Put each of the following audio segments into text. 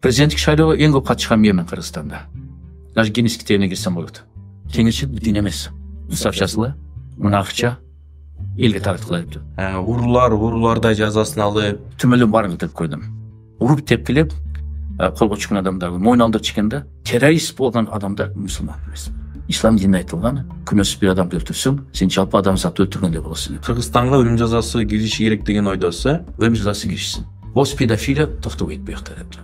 Президенттик шайлоого эң көп катышкан менмин Кыргызстанда. Даже Гиннес китебине кирсем болот. Кеңешчил бүтүн эмес. Устав жазылы, мына акча элге тартылат. Урууларда жазасын алып, Түмөлүн баарын деп койдум. Уруп тепкилеп, колго түшкөн адамдарды мойун алдырып чыкканда, террорист болгон адамдар мусулман эмес. Ислам динин айтылган, күнөөсүз бир адамды өлтүрсөң, сен жалпы адамзатты өлтүргөндөй болосуң. Кыргызстанга өлүм жазасы кириши керек деген ойдосу. Өлүм жазасы киришсин. Бос педофилия токтогойт буякта деп.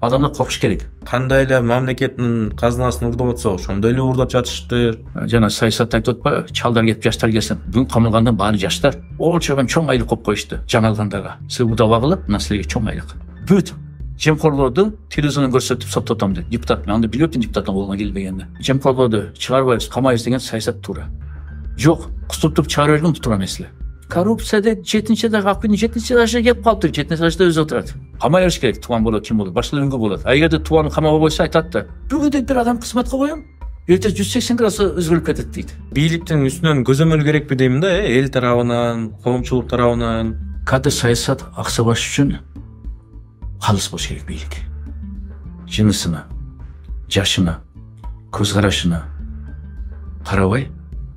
Адамдар коркуш керек. Кандай эле мамлекеттин казынасын урдап атса, ошондой эле урдап жатышты. Жана саясатта айтып атпайбы, чалдар кетип жаштар келсин. Бүгүн камалгандан баары жаштар. Очогон чоң айлык коюп коюшту жаңалгандарга. Сиз урдап алып, мына силерге чоң айлык. Бүт жемкорлорду телевизордон көрсөтүп соттотом деп. Депутат, мен анда билбептин депутаттын колуна келбегенди. Жемкорлорду чыгарбайбыз, камайбыз деген саясат туура. Жок, кустуртуп чыгара берген туура эмес. Коррупцияда 7-нчи этажга акын 7-нчи этажга келип калыптыр. 7-нчи этажда өзү отурат. Камай бериш керек, тууган болот, ким болот, башка үнгө болот. А эгерде тууганын камага койсо айтат да, бүгүндө бир адам кызматка коем, эртең 180 градус өзгөрүп кетет дейт. Бийликтин үстүнөн көзөмөл керекпи дейм да, эл тарабынан, коомчулук тарабынан. Кадр саясат аксабаш үчүн калыс болуш керек бийлик. Жынысына, жашына, көз карашына карабай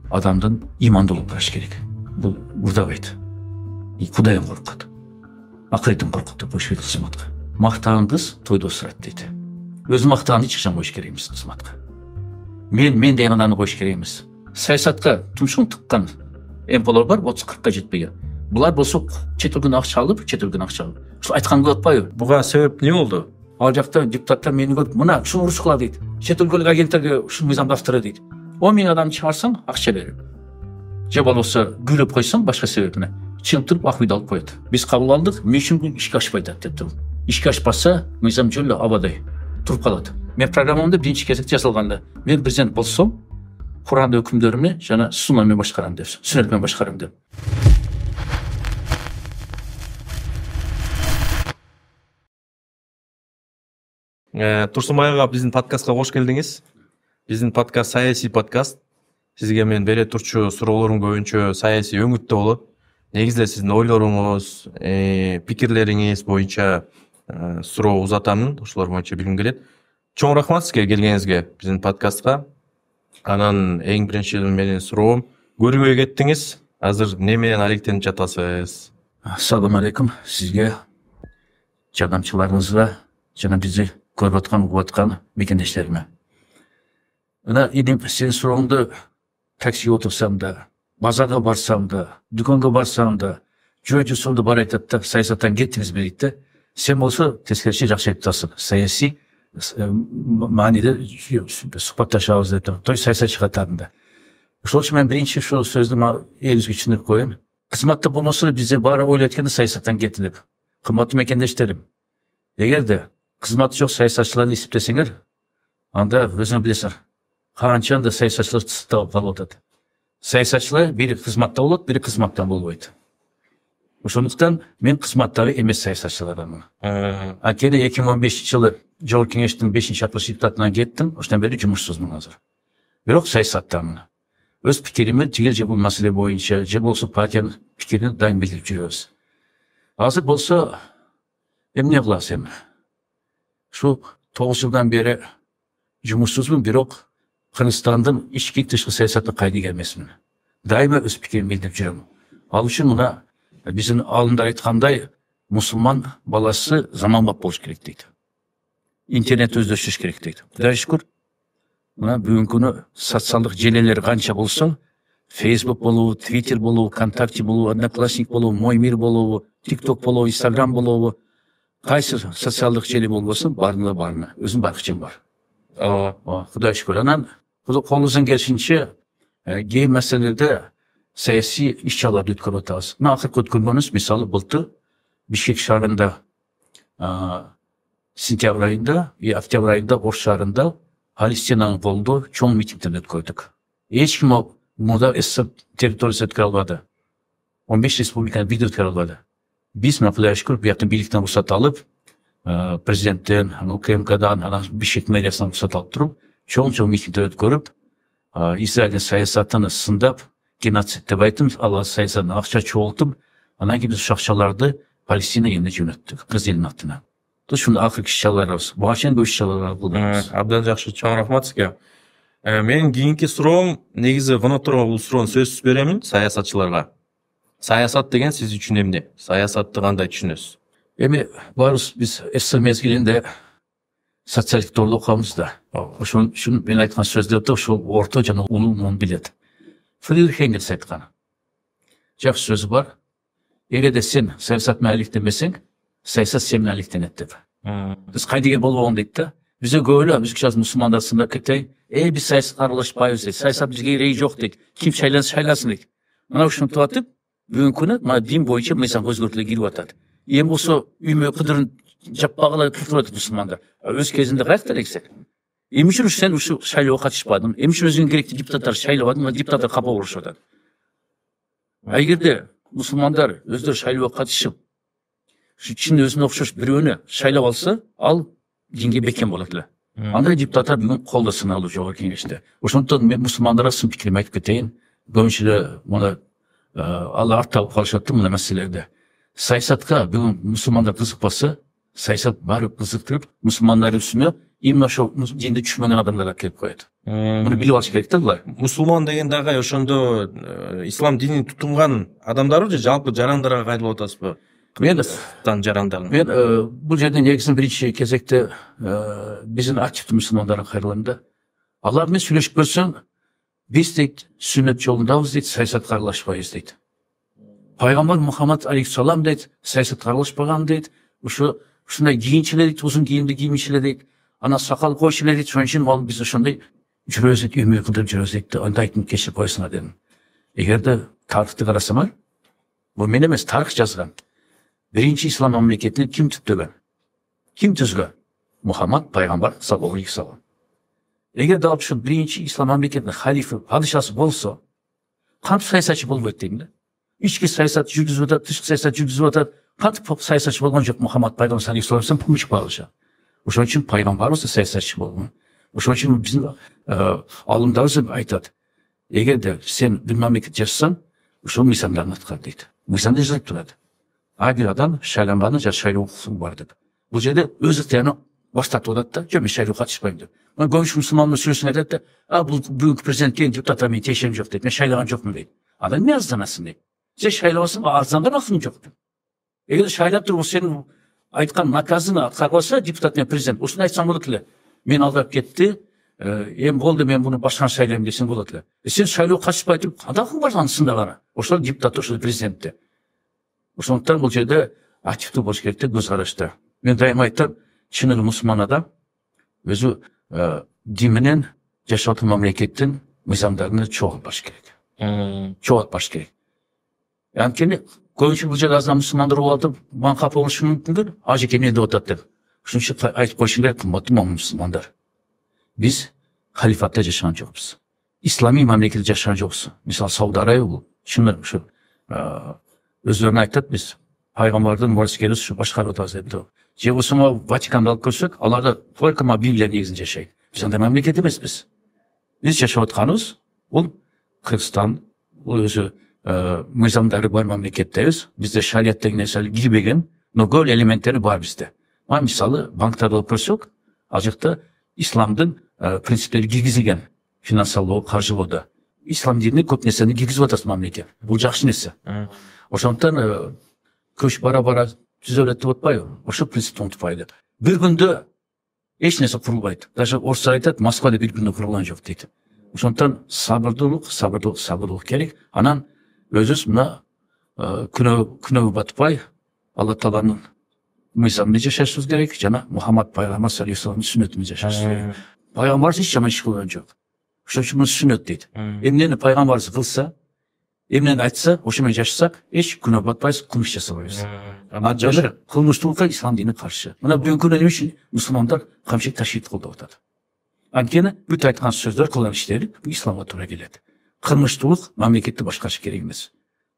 адамдын имандуулугун караш керек. Бул урдабайт. Кудайым коркот. Акыретин коркот деп коюш керек кызматка. Мактаган кыз тойдо сурат дейт. Өзү мактаганды эч качан коюш керек эмес кызматка. Мен деген ананы коюш керек эмес. Саясатка тумшуң тыккан эмполор бар, 30-40ка жетпеген. Булар болсо чет элден акча алып, Ушул айткан болуп атпайбы? Буга себеп эмне болду? Ал жакта депутаттар мени көрүп, мына ушул уруш кыла дейт. Чет өлкөлүк агенттерге ушул мыйзамды автыры дейт. 10 000 адам чыгарсаң, акча берип. Же болбосо күйлөп койсоң башка себебине чыгып туруп ак үйдү алып коет. Биз кабыл алдык, эмне үчүн ишке ашпай атат деп туруп. Ишке ашпаса, мыйзам жөн эле абадай туруп калат. Мен программамда биринчи кезекте жазылганда, мен президент болсом, Куранды өкүмдөрүмү жана суннаны мен башкарам деп, сүннөт мен башкарам деп. Турсунбай ага, биздин подкастка кош келдиңиз. Биздин подкаст саясий подкаст. Сизге мен бере турчу суроолорум көбүнчө саясий өңүттө болот. Негизде сиздин ойлоруңуз, пикирлериңиз боюнча суроо узатамын. Ошолор боюнча билгим келет. Чоң рахмат сизге келгениңизге биздин подкастка. Анан эң биринчи менин суроом, көрүүгө кеттиңиз. Азыр эмне менен алектенип жатасыз? Ассаламу алейкум сизге, жардамчыларыңызга жана бизди көрүп аткан, угуп аткан мекендештериме. Мына идим сенин сурооңду таксиге отурсам да, базарга барсам да, дүкөнгө барсам да, жөө-жусумду бар айтат да, саясаттан кеттиңизби дейт да. Сен болсо тескерисинче жакшы айтып атасың. Саясий мааниде сухбатташабыз деп туруп, той саясатчы катарында. Ошол үчүн мен биринчи ушул сөздү элибизге түшүндүрүп коеюн. Кызматта болмосо бизде баары ойлойт экен саясаттан кетти деп. Кымбаттуу мекендештерим, эгерде кызматы жок саясатчыларды эсептесеңер, анда өзүңөр билесиңер, канча анда саясатчылар тысталып калып атат. Саясатчылар бири кызматта болот, бири кызматтан болбойт. Ошондуктан мен кызматтагы эмес саясатчылармын. Кээде 2015-жылы Жогорку Кеңештин 5-60 депутатынан кеттим, ошондон бери жумушсузмун азыр. Бирок саясаттамын. Өз пикиримди тигил же бул маселе боюнча, же болсо партиянын пикирин дайым билдирип жүрөбүз. Азыр болсо эмне кылабыз эми? Ушул 9 жылдан бери жумушсузмун, бирок Кыргызстандын ички тышкы саясатына кайдыга эмесмин. Дайыма өз пикиримди билдирип жүрөм. Ал үчүн мына биздин алымдар айткандай, мусулман баласы заманбап болуш керек дейт. Интернет өздөштүрүш керек дейт. Кудайга шүкүр, мына бүгүнкү күнү социалдык желелер канча болсо, Facebook болобу, Twitter болобу, ВКонтакте болобу, Одноклассник болобу, Мой мир болобу, TikTok болобу, Instagram болобу, кайсы социалдык желе болбосун, баарына өзүнүн баркычым бар. Кудайга шүкүр. Анан колубуздан келишинче кээ маселелерде саясий иш-чараларды өткөрүп атабыз. Мына акыркы өткөргөнүбүз, мисалы былтыр Бишкек шаарында сентябрь айында, октябрь айында Ош шаарында Палестинанын колунда чоң митингдерди өткөрдүк. Эч ким мурда СССР территориясында өткөрө албады. 15 республиканы бирдей өткөрө албады. Биз мына Кудайга шүкүр бияктан бийликтен уруксат алып, президенттен, УКМКдан, анан Бишкек мэриясынан уруксат алып туруп, чоң митингдер өткөрүп, Израилдин саясатын сындап, геноцид деп айтып, ал саясатын акча чогултуп, анан кийин биз ушул акчаларды Палестина элине жөнөттүк, кыргыз элинин атына. Ушундай акыркы иш-чараларыбыз. Буга чейин көп иш-чаралар кылдык. Абдан жакшы, чоң рахмат сизге. Менин кийинки суроом, негизи конокторго бул суроону сөзсүз беремин, саясатчыларга. Саясат деген сиз үчүн эмне? Саясатты кандай түшүнөсүз? Эми баарыбыз биз СССР мезгилинде социалисттик тордо окуганбыз да. Ошон үчүн мен айткан сөздөрдү ошол орто жана улуу муун билет. Фридрих Энгельс айткан жакшы сөзү бар. Эгерде сен саясат менен алектенбесең, саясат сен менен алектенет деп. Биз кайдыгер болбогон дейт да. Бизге көп эле бизге мусулмандар сындап кетейин. Биз саясатка аралашпайбыз дейт. Саясат бизге кереги жок дейт. Ким шайланса шайласын дейт. Мына ушинтип атып, бүгүнкү күнү мына дин боюнча мыйзам өзгөртүлүп кирип атат. Эми болсо үймө кыдырын жаппагыла туруп атат мусулмандар. Өз кезинде каякта элексек. Эмне үчүн сен ушу шайлоого катышпадың? Эмне үчүн өзүңө керектүү депутаттарды шайлабадың? Депутаттар капа болушуп атат. Эгерде мусулмандар өздөрү шайлоого катышып, чын өзүнө окшош бирөөнү шайлап алса, ал динге бекем болот эле. Андай депутаттар бүгүн колдо сыналып жогорку кеңеште. Ошондон мен мусулмандарга сын пикирим айтып кетейин. Көбүнчө эле муну алар артта калышат мына маселелерде. Саясатка бүгүн мусулмандар кызыкпаса, саясат баары кызыктырып, мусулмандардын үстүнө именно ошол динди түшүнбөгөн адамдар келип коет. Муну билип алыш керек да булар. Мусулман деген дагы ошондо ислам динин тутунган адамдарбы же жалпы жарандарга кайрылып болуп атасызбы? Мен жарандарын. Мен бул жерде негизинен биринчи кезекте биздин активдүү мусулмандарга кайрылам да. Алар менен сүйлөшүп көрсөң, биз дейт сүннөт жолундабыз дейт, саясатка аралашпайбыз дейт. Пайгамбар Мухаммад алейхиссалам дейт, саясатка аралашпаган дейт. Ушундай кийинчилер дейт, узун кийимди киймичилер дейт. Ана сакал койчулер дейт, ошон үчүн ал биз ошондой жүрөбүз дейт, үймө кылдырып жүрөбүз дейт. Андайтын кечирип койсуңар дедим. Эгерде тарыхты карасаңар, бул мен эмес, тарых жазган. Биринчи ислам мамлекетин ким түптөгөн? Ким түзгөн? Мухаммад пайгамбар саллаллаху алейхи вассалам. Эгерде ал ушул биринчи ислам мамлекетинин халифы, падышасы болсо, кантип саясатчы болбойт дейм да. Ички саясат жүргүзүп атат, тышкы саясат жүргүзүп атат. Кантип саясатчы болгон жок Мухаммад пайгамбар саллаллаху алейхи вассалам помощь падыша. Ошон үчүн пайгамбарыбыз да саясатчы болгон. Ошон үчүн биздин алымдарыбыз айтат. Эгерде сен бир мамлекет жашасаң, ошол мыйзамдарды аткар дейт. Мыйзамда жазылып турат. Ар адам шайланганы же шайлоо укугу бар деп. Бул жерде өз ыктыярын баштатып атат да, жок мен шайлоого катышпайм деп. Мен көбүнчө мусулмандар сүйлөшүп айтат да, бул бүгүнкү президентке депутаттар менен тиешем жок дейт. Мен шайлаган жокмун дейт. Адам эмне арызданасың дейт. Сен шайлабасаң, арызданган акың жок деп. Эгер шайлап туруп сенин айткан наказын аткарбаса, депутат менен президент ушуну айтсаң болот эле. Мен алдап кетти, эми болду, мен муну башканы шайлайм десең болот эле. Сен шайлоого катышпай туруп, кандай акың бар аны сындаганы? Ошол депутат, ошол президентте. Ошондуктан бул жерде активдүү болуш керек да, көз карашта. Мен дайыма айтам, чын эле мусулман адам өзү дин менен жашап аткан мамлекеттин мыйзамдарын чогултпаш керек. Чогултпаш керек. Анткени көбүнчө бул жерде азан мусулмандар болуп атып, мага капа болушу мүмкүндүр. Ажеке эмне деп атат деп. Ошон үчүн айтып коюшум керек, кымбаттуу мусулмандар. Биз халифатта жашаган жокпуз. Исламий мамлекетте жашаган жокпуз. Мисалы Сауд Арабия бул чын ушу өздөрүнө айтат, биз пайгамбардын морскери ушу башкарып атабыз деп. Же болсо Ватиканды алып көрсөк, аларда только Библия негизинде жашайт. Биз андай мамлекет эмеспиз. Биз жашап атканыбыз бул Кыргызстан, бул өзү мыйзамдары бар мамлекеттебиз. Бизде шарият деген нерсе кирбеген, но көп элементтери бар бизде. Мисалы банктарды алып көрсөк, ал жакта исламдын принциптери киргизилген. Финансылоо, каржылоодо. Ислам динини көп нерсени киргизип атат мамлекет. Бул жакшы нерсе. Ошондуктан көч бара-бара түзөлөт деп атпайбы? Ошол принципти унутпайлы деп. Бир күндө эч нерсе курулбайт. Даже орустар айтат, Москвада бир күндө курулган жок дейт. Ошондуктан сабырдуулук керек. Анан өзүбүз мына күнөөгө батпай, Алла Тааланын мыйзамында жашашыбыз керек, жана Мухаммад пайгамбар саллаллаху алейхи вассаламдын сүннөтүндө жашашыбыз керек. Пайгамбарыбыз эч жаман иш кылган жок. Ошон үчүн муну сүннөт дейт. Эмнени пайгамбарыбыз кылса, эмнени айтса, ошо менен жашасак, эч күнөө батпайбыз, кылмыш жасабайбыз. Жана кылмыштуулукка ислам дини каршы. Мына бүгүнкү күндө эмне үчүн мусулмандар камчек ташийт колдоп атат? Анткени бүт айткан сөздөр, кылган иштери исламга туура келет. Кылмыштуулук мамлекетти башкарыш керек эмес.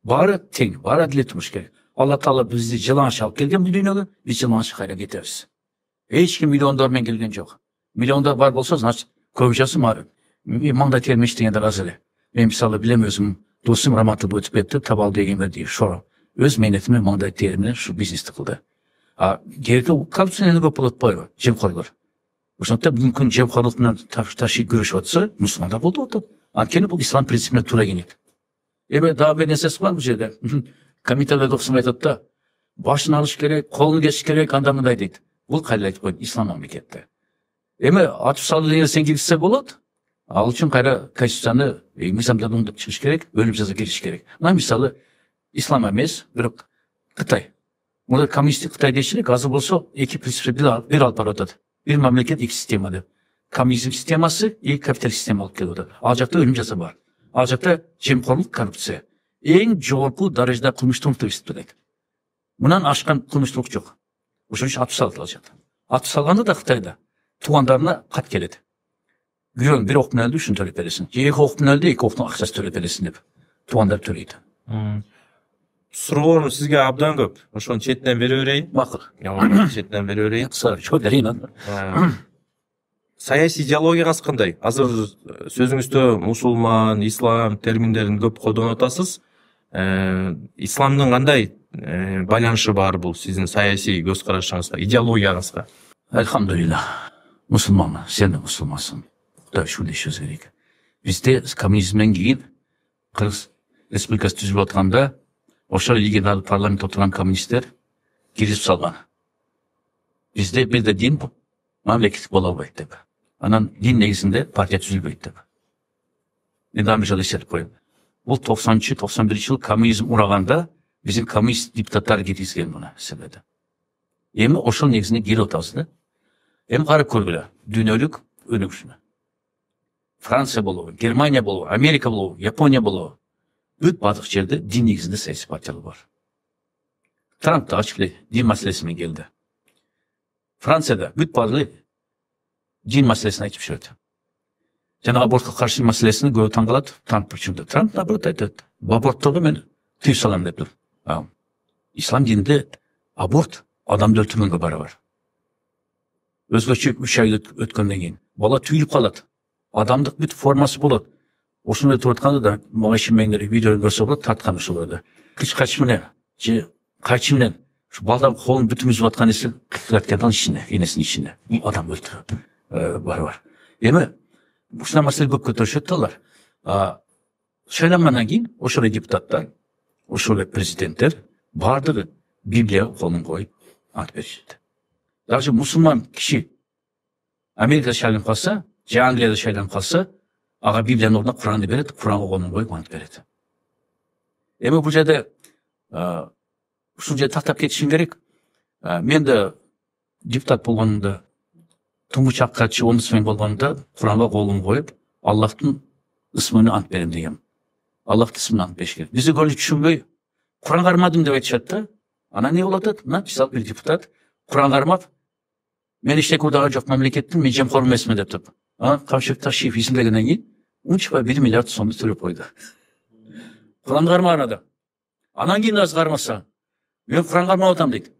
Баары тең, баары адилет болуш керек. Алла Таала бизди жылаңыш алып келген бул дүйнөгө, биз жылаңыш кайра кетебиз. Эч ким миллиондор менен келген жок. Миллиондор бар болсо, значит, көбүнчөсү маңдай терме иштегендер аз эле. Мен мисалы билем, өзүм досум Раматов өтүп кетти, Табал деген бирдей шоро. Өз мээнети менен маңдай терме ушу бизнести кылды. Geride korrupsiya көп болот атпайбы, жемқорлор. Ошондуктан мүмкүн жемқорлук менен ташкы күрөшүп атса, мусулмандар болуп атат. Анткени бул ислам принципине туура келет. Эми дагы бир нерсеси бар бул жерде. Комитетте оксум айтат да, башын алыш керек, колун кесиш керек, анда мындай дейт. Бул кайда айтып койду? Ислам мамлекетте. Эми атып салуу деген сен киргизсе болот. Ал үчүн кайра конституцияны мыйзамдарды оңдоп чыгыш керек, өлүм жаза кириш керек. Мына мисалы ислам эмес, бирок Кытай. Мында коммунисттик Кытай дешилик, азыр болсо эки принципти бир алып барып атат. Бир мамлекет, эки система деп. Коммунизм системасы и капиталист система алып келип атат. Ал жакта өлүм жаза бар. Ал жакта жемқорлук, коррупция. Эң жогорку даражада кылмыштуулук деп эсептелет. Мындан ашкан кылмыштуулук жок. Ошон үчүн атып салды ал жакта. Атып салганда да Кытайда туугандарына кат келет. Күрөң бир октун өлдү, ушун төлөп бересиң. Же эки октун өлдү, эки октун акчасын төлөп бересиң деп. Туугандар төлөйт. Суроолорум сизге абдан көп. Ошону четтен бере берейин. Макул. Четтен бере берейин. Чо берейин. Саясий идеологияңыз кандай? Азыр сөзүңүздө мусулман, ислам терминдерин көп колдонуп атасыз. Исламдын кандай байланышы бар бул сиздин саясий көз карашыңызга, идеологияңызга? Элхамдулилlah. Мусулманмын, сен де мусулмансың. Кудай шүйлешүбүз керек. Бизде коммунизмден кийин Кыргыз Республикасы түзүлүп атканда ошол легендар парламентте отурган коммунисттер киргизип салган. Бизде бирде дин мамлекет боло албайт деп. Анан дин негизинде партия түзүлбөйт деп. Мен жолу эсептеп коеюн. Бул 90-91 жыл коммунизм ураганда биздин коммунист депутаттар киргизген муну себеби. Эми ошол негизинде кирип атабыз да. Эми карап көргүлө. Дүйнөлүк өнүгүшүнө. Франция болобу, Германия болобу, Америка болобу, Япония болобу. Бүт бардык жерде дин негизинде саясий партиялар бар. Трамп да ачык эле дин маселеси менен келди. Францияда бүт бардыгы дин маселесин айтып жүрөт. Жана абортко каршы маселесин көп таң калат. Трамп үчүн. Трамп наоборот айтат. Абортторду мен тыйып салам деп тур. Ислам дининде аборт адамды өлтүргөнгө барабар. Өзгөчө 3 ай өткөндөн кийин бала түйүлүп калат. Адамдык бүт формасы болот. Ошондой туруп атканда да магашимеңдер видеону көрсө болот, тарткан ошол жерде. Кыч менен же кайчы менен ушу балдар колун бүтүн үзүп аткан эсе кыйратканын ичинде, энесинин ичинде. Адам өлтүрүп бар. Эми ушундай маселе көп көтөрүшөт да алар. Шайлангандан кийин ошол депутаттар, ошол президенттер бардыгы Библия колун коюп ант беришет. Даже мусулман киши Америкада шайланып калса, же Англияда шайланып калса, ага Библиянын ордуна Куранды берет, Куранга колун коюп ант берет. Эми бул жерде ушул жерде тактап кетишим керек. Мен да депутат болгонумда, туңгуч ак катчы омбудсмен болгонумда Куранга колун коюп, Аллахтын ысмына ант берем дегем. Аллахтын ысмына ант бериш керек. Бизде көбү түшүнбөй, Куран кармадым деп айтышат да. Анан не болуп атат? Мына мисалы бир депутат Куран кармап, мен иштек удагы жок мамлекеттин, мен жемкор эмесмин деп туруп. Камшыбек Ташиев изилдегенден кийин унчукпай 1 миллиард сомду төлөп койду. Куран кармаган адам. Анан кийин аз кармаса, мен Куран кармап атам дейт.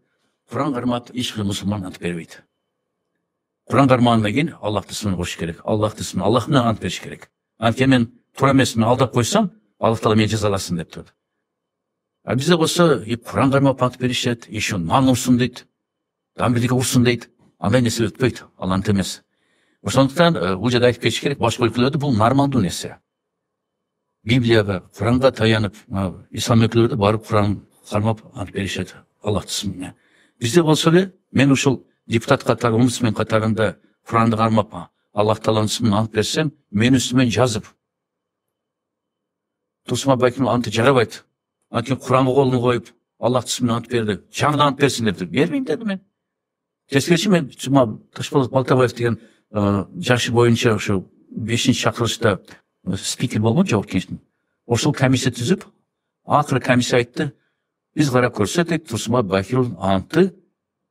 Куран кармап эч бир мусулман ант бербейт. Куран кармагандан кийин Аллахтын ысмын коюш керек. Аллахтын ысмын, Аллах менен ант бериш керек. Анткени мен туура эмесмин алдап койсом, Аллах Таала мени жазаласын деп турат. Бизде болсо Куран кармап ант беришет, еще нан урсун дейт. Дам бирдеке урсун дейт. Андай нерсе өтпөйт, ал ант эмес. Ошондуктан бул жерде айтып кетиш керек, башка өлкөлөрдө бул нормалдуу нерсе. Библияга, Куранга таянып, ислам өлкөлөрдө барып Куран кармап ант беришет Аллахтын ысмына. Бизде болсо эле, мен ушул депутат катары, омбудсмен катарында Куранды кармап, Аллах Тааланын ысмына ант берсем, мен үстүмөн жазып. Турсунбай Байкемов анты жарабайт. Анткени Куранга колун коюп, Аллахтын ысмына ант берди. Жаңыдан ант берсин деп тур. Бербейм дедим мен. Тескерчи мен Ташполот Балтабаев деген жашы боюнча ошо 5-чакырылышта спикер болгон жогорку кеңештин. Ошол комиссия түзүп, акыры комиссия айтты, биз карап көрсөтөк, Турсунбай Байкемов анты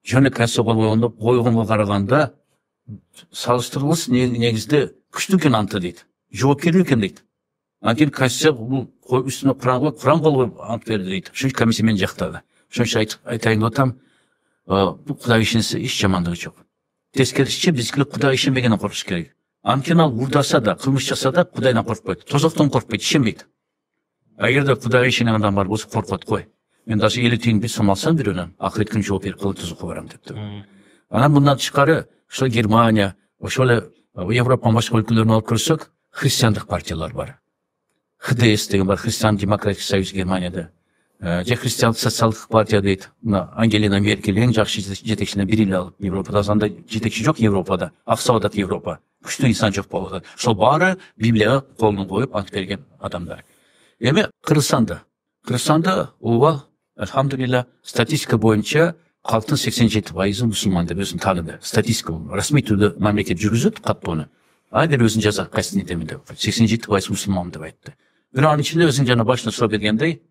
жөн конституция койгонго караганда салыштырылыш негизде күчтүү экен анты дейт. Жоопкерлүү экен дейт. Анткени конституция бул үстүнө Куран коюп ант берди дейт. Ошол комиссия мени жактады. Ошон үчүн айтайын деп атам, бул Кудайга ишенсе эч жамандыгы жок. Тескерисинче бизге Кудайга ишенбегенден коркуш керек. Анткени ал урдаса да, кылмыш жаса да Кудайдан коркпойт. Тозоктон коркпойт, ишенбейт. Эгерде Кудайга ишенген адам бар болсо коркот кой. Мен даже 50 тиын bir сом алсам бирөөнөн, акырет күн жооп берип кылып тузукка барам дептир. Анан мындан тышкары, ошо Германия, ошо эле Европанын башка өлкөлөрүн алып көрсөк, христиандык партиялар бар. ХДС деген бар, Христиан демократик союз Германияда. Же христиан социалдык партия дейт. Мына Ангела Меркель эң жакшы жетекчилердин бири эле алып. Европада андай жетекчи жок Европада. Акса атат Европа. Күчтүү инсан жок болуп атат. Ошол баары Библияга колун коюп ант берген адамдар. Эми Кыргызстанда ооба, алхамдулилла, статистика боюнча калктын 87% мусулман деп өзүн тааныды. Статистика расмий түрдө мамлекет жүргүзөт каттоону. Айдер өзүн жазат кайсын этемин деп. 87% мусулман деп айтты. Бирок анын ичинде өзүң жана башында сурап бергендей,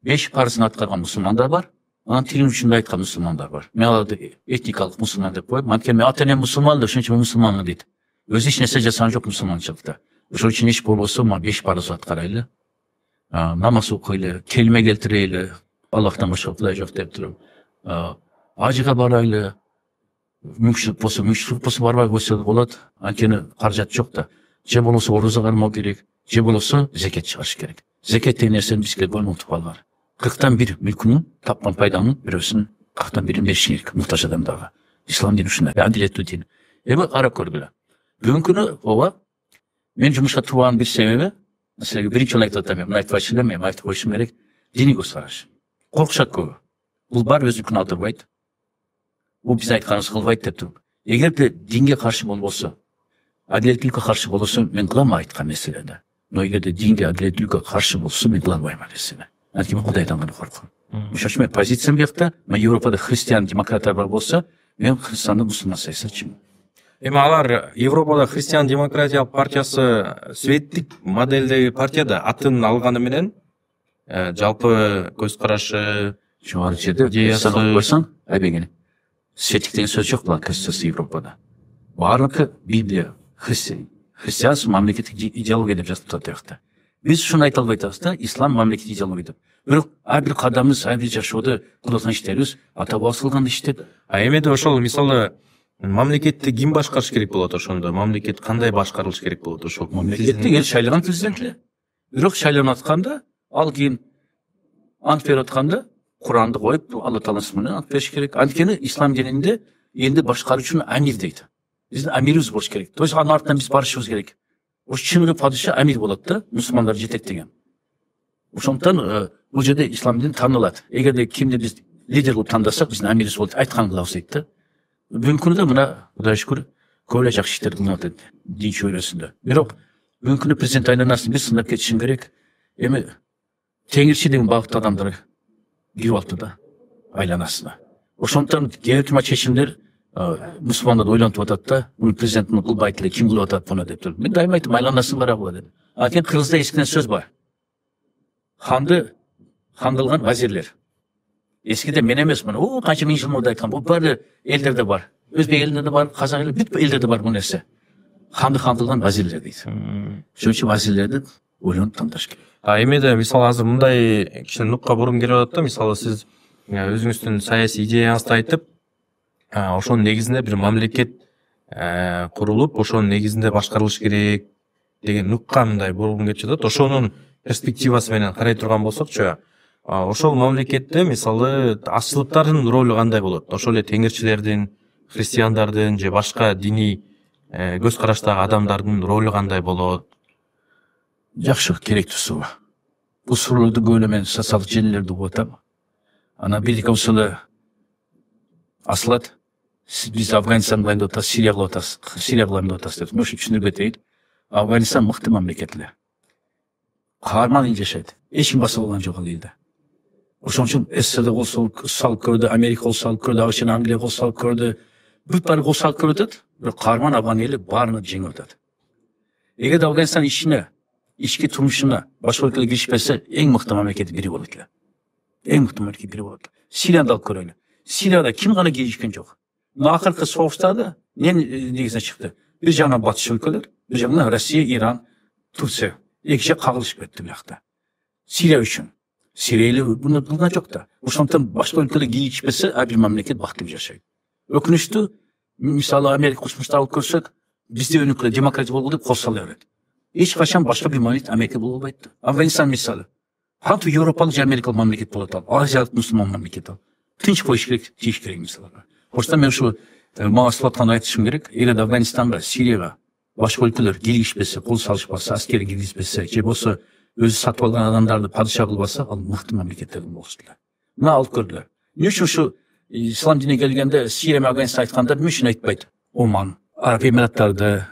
5 парызын аткарган мусулмандар бар, анан тилин учунда айткан мусулмандар бар. Мен аларды этникалык мусулман деп коюм. Анткени мен ата-энем мусулман да, ошон үчүн мен мусулманмын дейт. Өзү эч нерсе жасаган жок мусулманчылыкта. Ошон үчүн эч болбосо 5 парыз аткарайлы. Намаз окуйлы, келме келтирели, Аллахтан башка кудай жок деп туруп, ажыга барайлы. Мүмкүнчүлүк болсо барбай койсо болот. Анткени каражат жок да. Же болбосо орозо кармоо керек, же болбосо зекет чыгарыш керек. Зекет деген нерсени бизге унутуп калган. 40тан 1 мүлкүнүн тапкан пайданын бирөөсүн 40тан 1 бериш керек муктаж адамдарга. Ислам дини ушундай, адилеттүү дин. Эми карап көргүлө. Бүгүнкү күнү ооба, мен жумушка турганын бир себеби, силерге биринчи жолу айтып атам, мен айтпачы элем, мен айтып коюшум керек. Диний көз караш. Коркушат көбү. Бул бар өзүнүкүн алдырбайт. Бул биз айтканыбызды кылбайт деп туруп. Эгерде динге каршы болбосо, адилеттүүлүккө каршы болсо, мен кылам айткан нерселерди. Но эгерде динге адилеттүүлүккө каршы болсо, мен кыла албайм нерсени. Анткени мен Кудайдан гана корком. Ошон үчүн мен позициям биякта, мен Европада христиан демократтар бар болсо, мен Кыргызстанда мусулман саясатчымын. Эми алар Европада христиан демократиялык партиясы светтик моделдеги партияда атын алганы менен жалпы көз карашы, жогору жерде санап койсоң, айбегени. Светтик деген сөз жок булар Конституциясы Европада. Баардыгы Библия, христианство мамлекеттик идеология деп жазылып турат аякта. Биз ушуну айта албай атабыз да, ислам мамлекеттик идеология деп. Бирок ар бир кадамыбыз, ар бир жашоодо кылып аткан иштерибиз ата бабабыз кылган иштер. Эмеде ошол мисалы мамлекетти ким башкарыш керек болот ошондо? Мамлекет кандай башкарылыш керек болот ошол? Мамлекетти эл шайланган президент эле. Бирок шайланып атканда, ал кийин ант берип атканда Куранды коюп, Алла Тааласы менен ант бериш керек. Анткени ислам дининде элди башкаруучу амир дейт. Биздин амирибиз болуш керек. То есть анын артынан биз барышыбыз керек. Ошо чыныгы падыша амир болот да, мусулмандар жетектеген. Ошондуктан бул жерде ислам дини таанылат. Эгерде кимди биз лидер кылып тандасак, биздин амирибиз болот, айтканын кылабыз дейт да. Бүгүнкү күндө мына Кудайга шүкүр, көп эле жакшы иштер кылынып атат дин чөйрөсүндө. Бирок бүгүнкү күндө президент айланасын бир сындап кетишим керек. Эми теңирчи деген багыттуу адамдар кирип алды да айланасына. Ошондуктан кээ бир чечимдер мусулмандарды ойлантып атат да, муну президенттин кылбайт эле, ким кылып атат буну деп туруп. Мен дайыма айтам, айланасын карагыла деп. Анткени Кыргызда эскиден сөз бар. Ханды кылган вазирлер. Эскиде мен эмес мына, канча миң жыл мурда айткан, бул баары элдерде бар. Өзбек элинде да бар, казак элинде, бүт элдерде бар бул нерсе. Ханды кылган вазирлер дейт. Ошон үчүн вазирлерди ойлонуп тандаш керек. Эмеде мисалы азыр мындай кичине нукка бурун келип атат да, мисалы сиз өзүңүздүн саясий идеяңызды айтып, ошонун негизинде бир мамлекет курулуп, ошонун негизинде башкарылыш керек деген нукка мындай бурун келип жатат. Ошонун перспективасы менен карай турган болсокчу, ошол мамлекетте мисалы ашчылыктардын ролу кандай болот? Ошол эле теңирчилердин, христиандардын же башка диний көз караштагы адамдардын ролу кандай болот? Жакшы, керектүү суроо. Бул суроолорду көп эле мен социалдык желилерде угуп атам. Анан бирдеке болсо асылат, биз Афганистан кылайын деп атабыз, Сирия кылып атабыз, Сирия кылайын деп атабыз деп. Мен ушуну түшүндүрүп кетейин. Афганистан мыкты мамлекет эле. Каарман эл жашайт. Эч ким басып алган жок ал элди. Ошон үчүн СССР кол салып көрдү, Америка кол салып көрдү, АКШ, Англия кол салып көрдү. Бүт баары кол салып көрүп атат. Бирок каарман афган эли баарына жеңип атат. Эгерде Афганистан ички турмушуна башка өлкөлөр киришпесе, эң мыкты мамлекеттин бири болот эле. Эң мыкты мамлекеттин бири болот. Сирияны алып көрөлү. Сирияда ким гана киришкен жок. Акыркы согуштарда негизинен чыкты. Бир жагынан батыш өлкөлөр, бир жагынан Россия, Иран, Турция. Эки жак кагылышып кетти биякта. Сирия үчүн. Сирия буну кылган жок да. Ошондуктан башка өлкөлөр киришпесе, ар бир мамлекет бактылуу жашайт. Өкүнүчтүү, мисалы Америка кошмуштарды алып көрсөк, бизде өнүккөн демократия болгон деп кол сала берет. Эч качан башка бир мамлекет Америка боло албайт. Афганистан мисалы. Кантип Европалык же Америкалык мамлекет болот ал, Азиялык мусулман мамлекет ал. Тынч коюш керек, тийиш керек мисалга. Ошондо мен ушу мага сылаткан айтышым керек. Эгер Афганистанга, Сирияга башка өлкөлөр киргизбесе, кол салышпаса, аскери киргизбесе, же болсо өзү сатып алган адамдарды падыша кылбаса, ал мыкты мамлекеттердин болчу эле. Мына алып көрдүлөр. Эмне үчүн ушу ислам динине келгенде Сирия менен Афганистан айтканда эмне үчүн айтпайт? Оман, Араб Эмираттарды,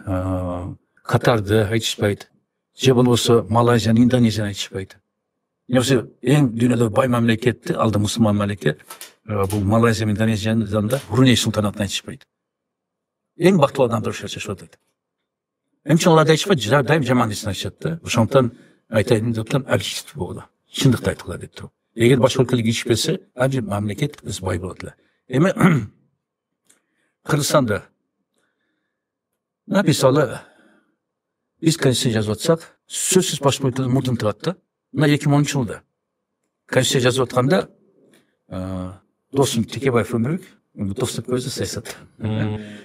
Катарды айтышпайт. Же болбосо Малайзияны, Индонезияны айтышпайт. Эмне эң дүйнөдө бай мамлекетти, алда мусулман мамлекет, бул Малайзия менен Индонезиянын да Бруней султанатын айтышпайт. Эң бактылуу адамдар жашап атат. Эмне үчүн алар айтышпайт? Дайым жаман нерсени айтышат да. Ошондуктан айтайын деп атам, объектив болгула. Чындыкты айткыла деп туруп. Эгер башка өлкөлөр киришпесе, ар бир мамлекет өз бай болот эле. Эми Кыргызстанда мисалы биз конституция жазып атсак, сөзсүз башка өлкөлөр мурдун турат да. Мына 2010 жылда конституция жазып атканда Досым Текебаев өмүрбек, достук көзү саясат.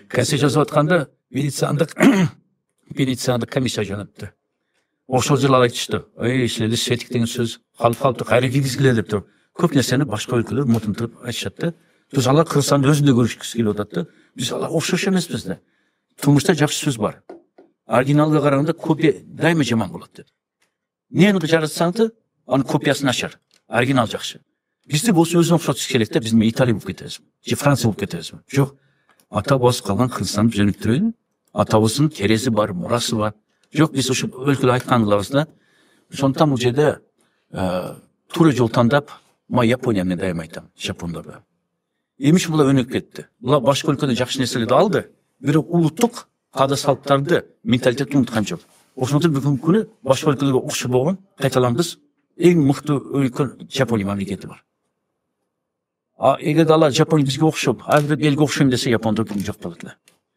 Конституция жазып атканда Венециандык комиссия жөнөттү. Ошол жылы айтышты. Силерде светик деген сөз калыптуу кайра киргизгиле деп туруп. Көп нерсени башка өлкөлөр мурдун туруп айтышат да. Биз алар Кыргызстандын өзүндө көрүшкүсү келип атат да. Биз алар окшош эмеспиз да. Турмушта жакшы сөз бар. Оригиналга караганда копия дайыма жаман болот деп. Нени жаратсаңды, анын копиясы начар. Оригинал жакшы. Бизде болсо өзүн окшотуш керек да, биз Италия болуп кетебизби? Же Франция болуп кетебизби? Жок. Ата бабасы калган Кыргызстанды жөнөттүрөйүн. Атабыздын керези бар, мурасы бар. Жок, биз ошо өлкөлөр айткан кылабыз да. Ошондуктан бул жерде туура жол тандап, ма Япония менен дайым айтам, жапондорго. Эмне үчүн булар өнүгүп кетти? Булар башка өлкөдөн жакшы нерселерди алды, бирок улуттук каада салттарды, менталитетти унуткан жок. Ошондуктан бүгүнкү күнү башка өлкөлөргө окшоп болгон кайталангыс эң мыкты өлкө Жапония мамлекети бар. Эгер алар Жапония бизге окшоп, ар бир элге окшойм десе, Япондор бүгүн жок болот эле.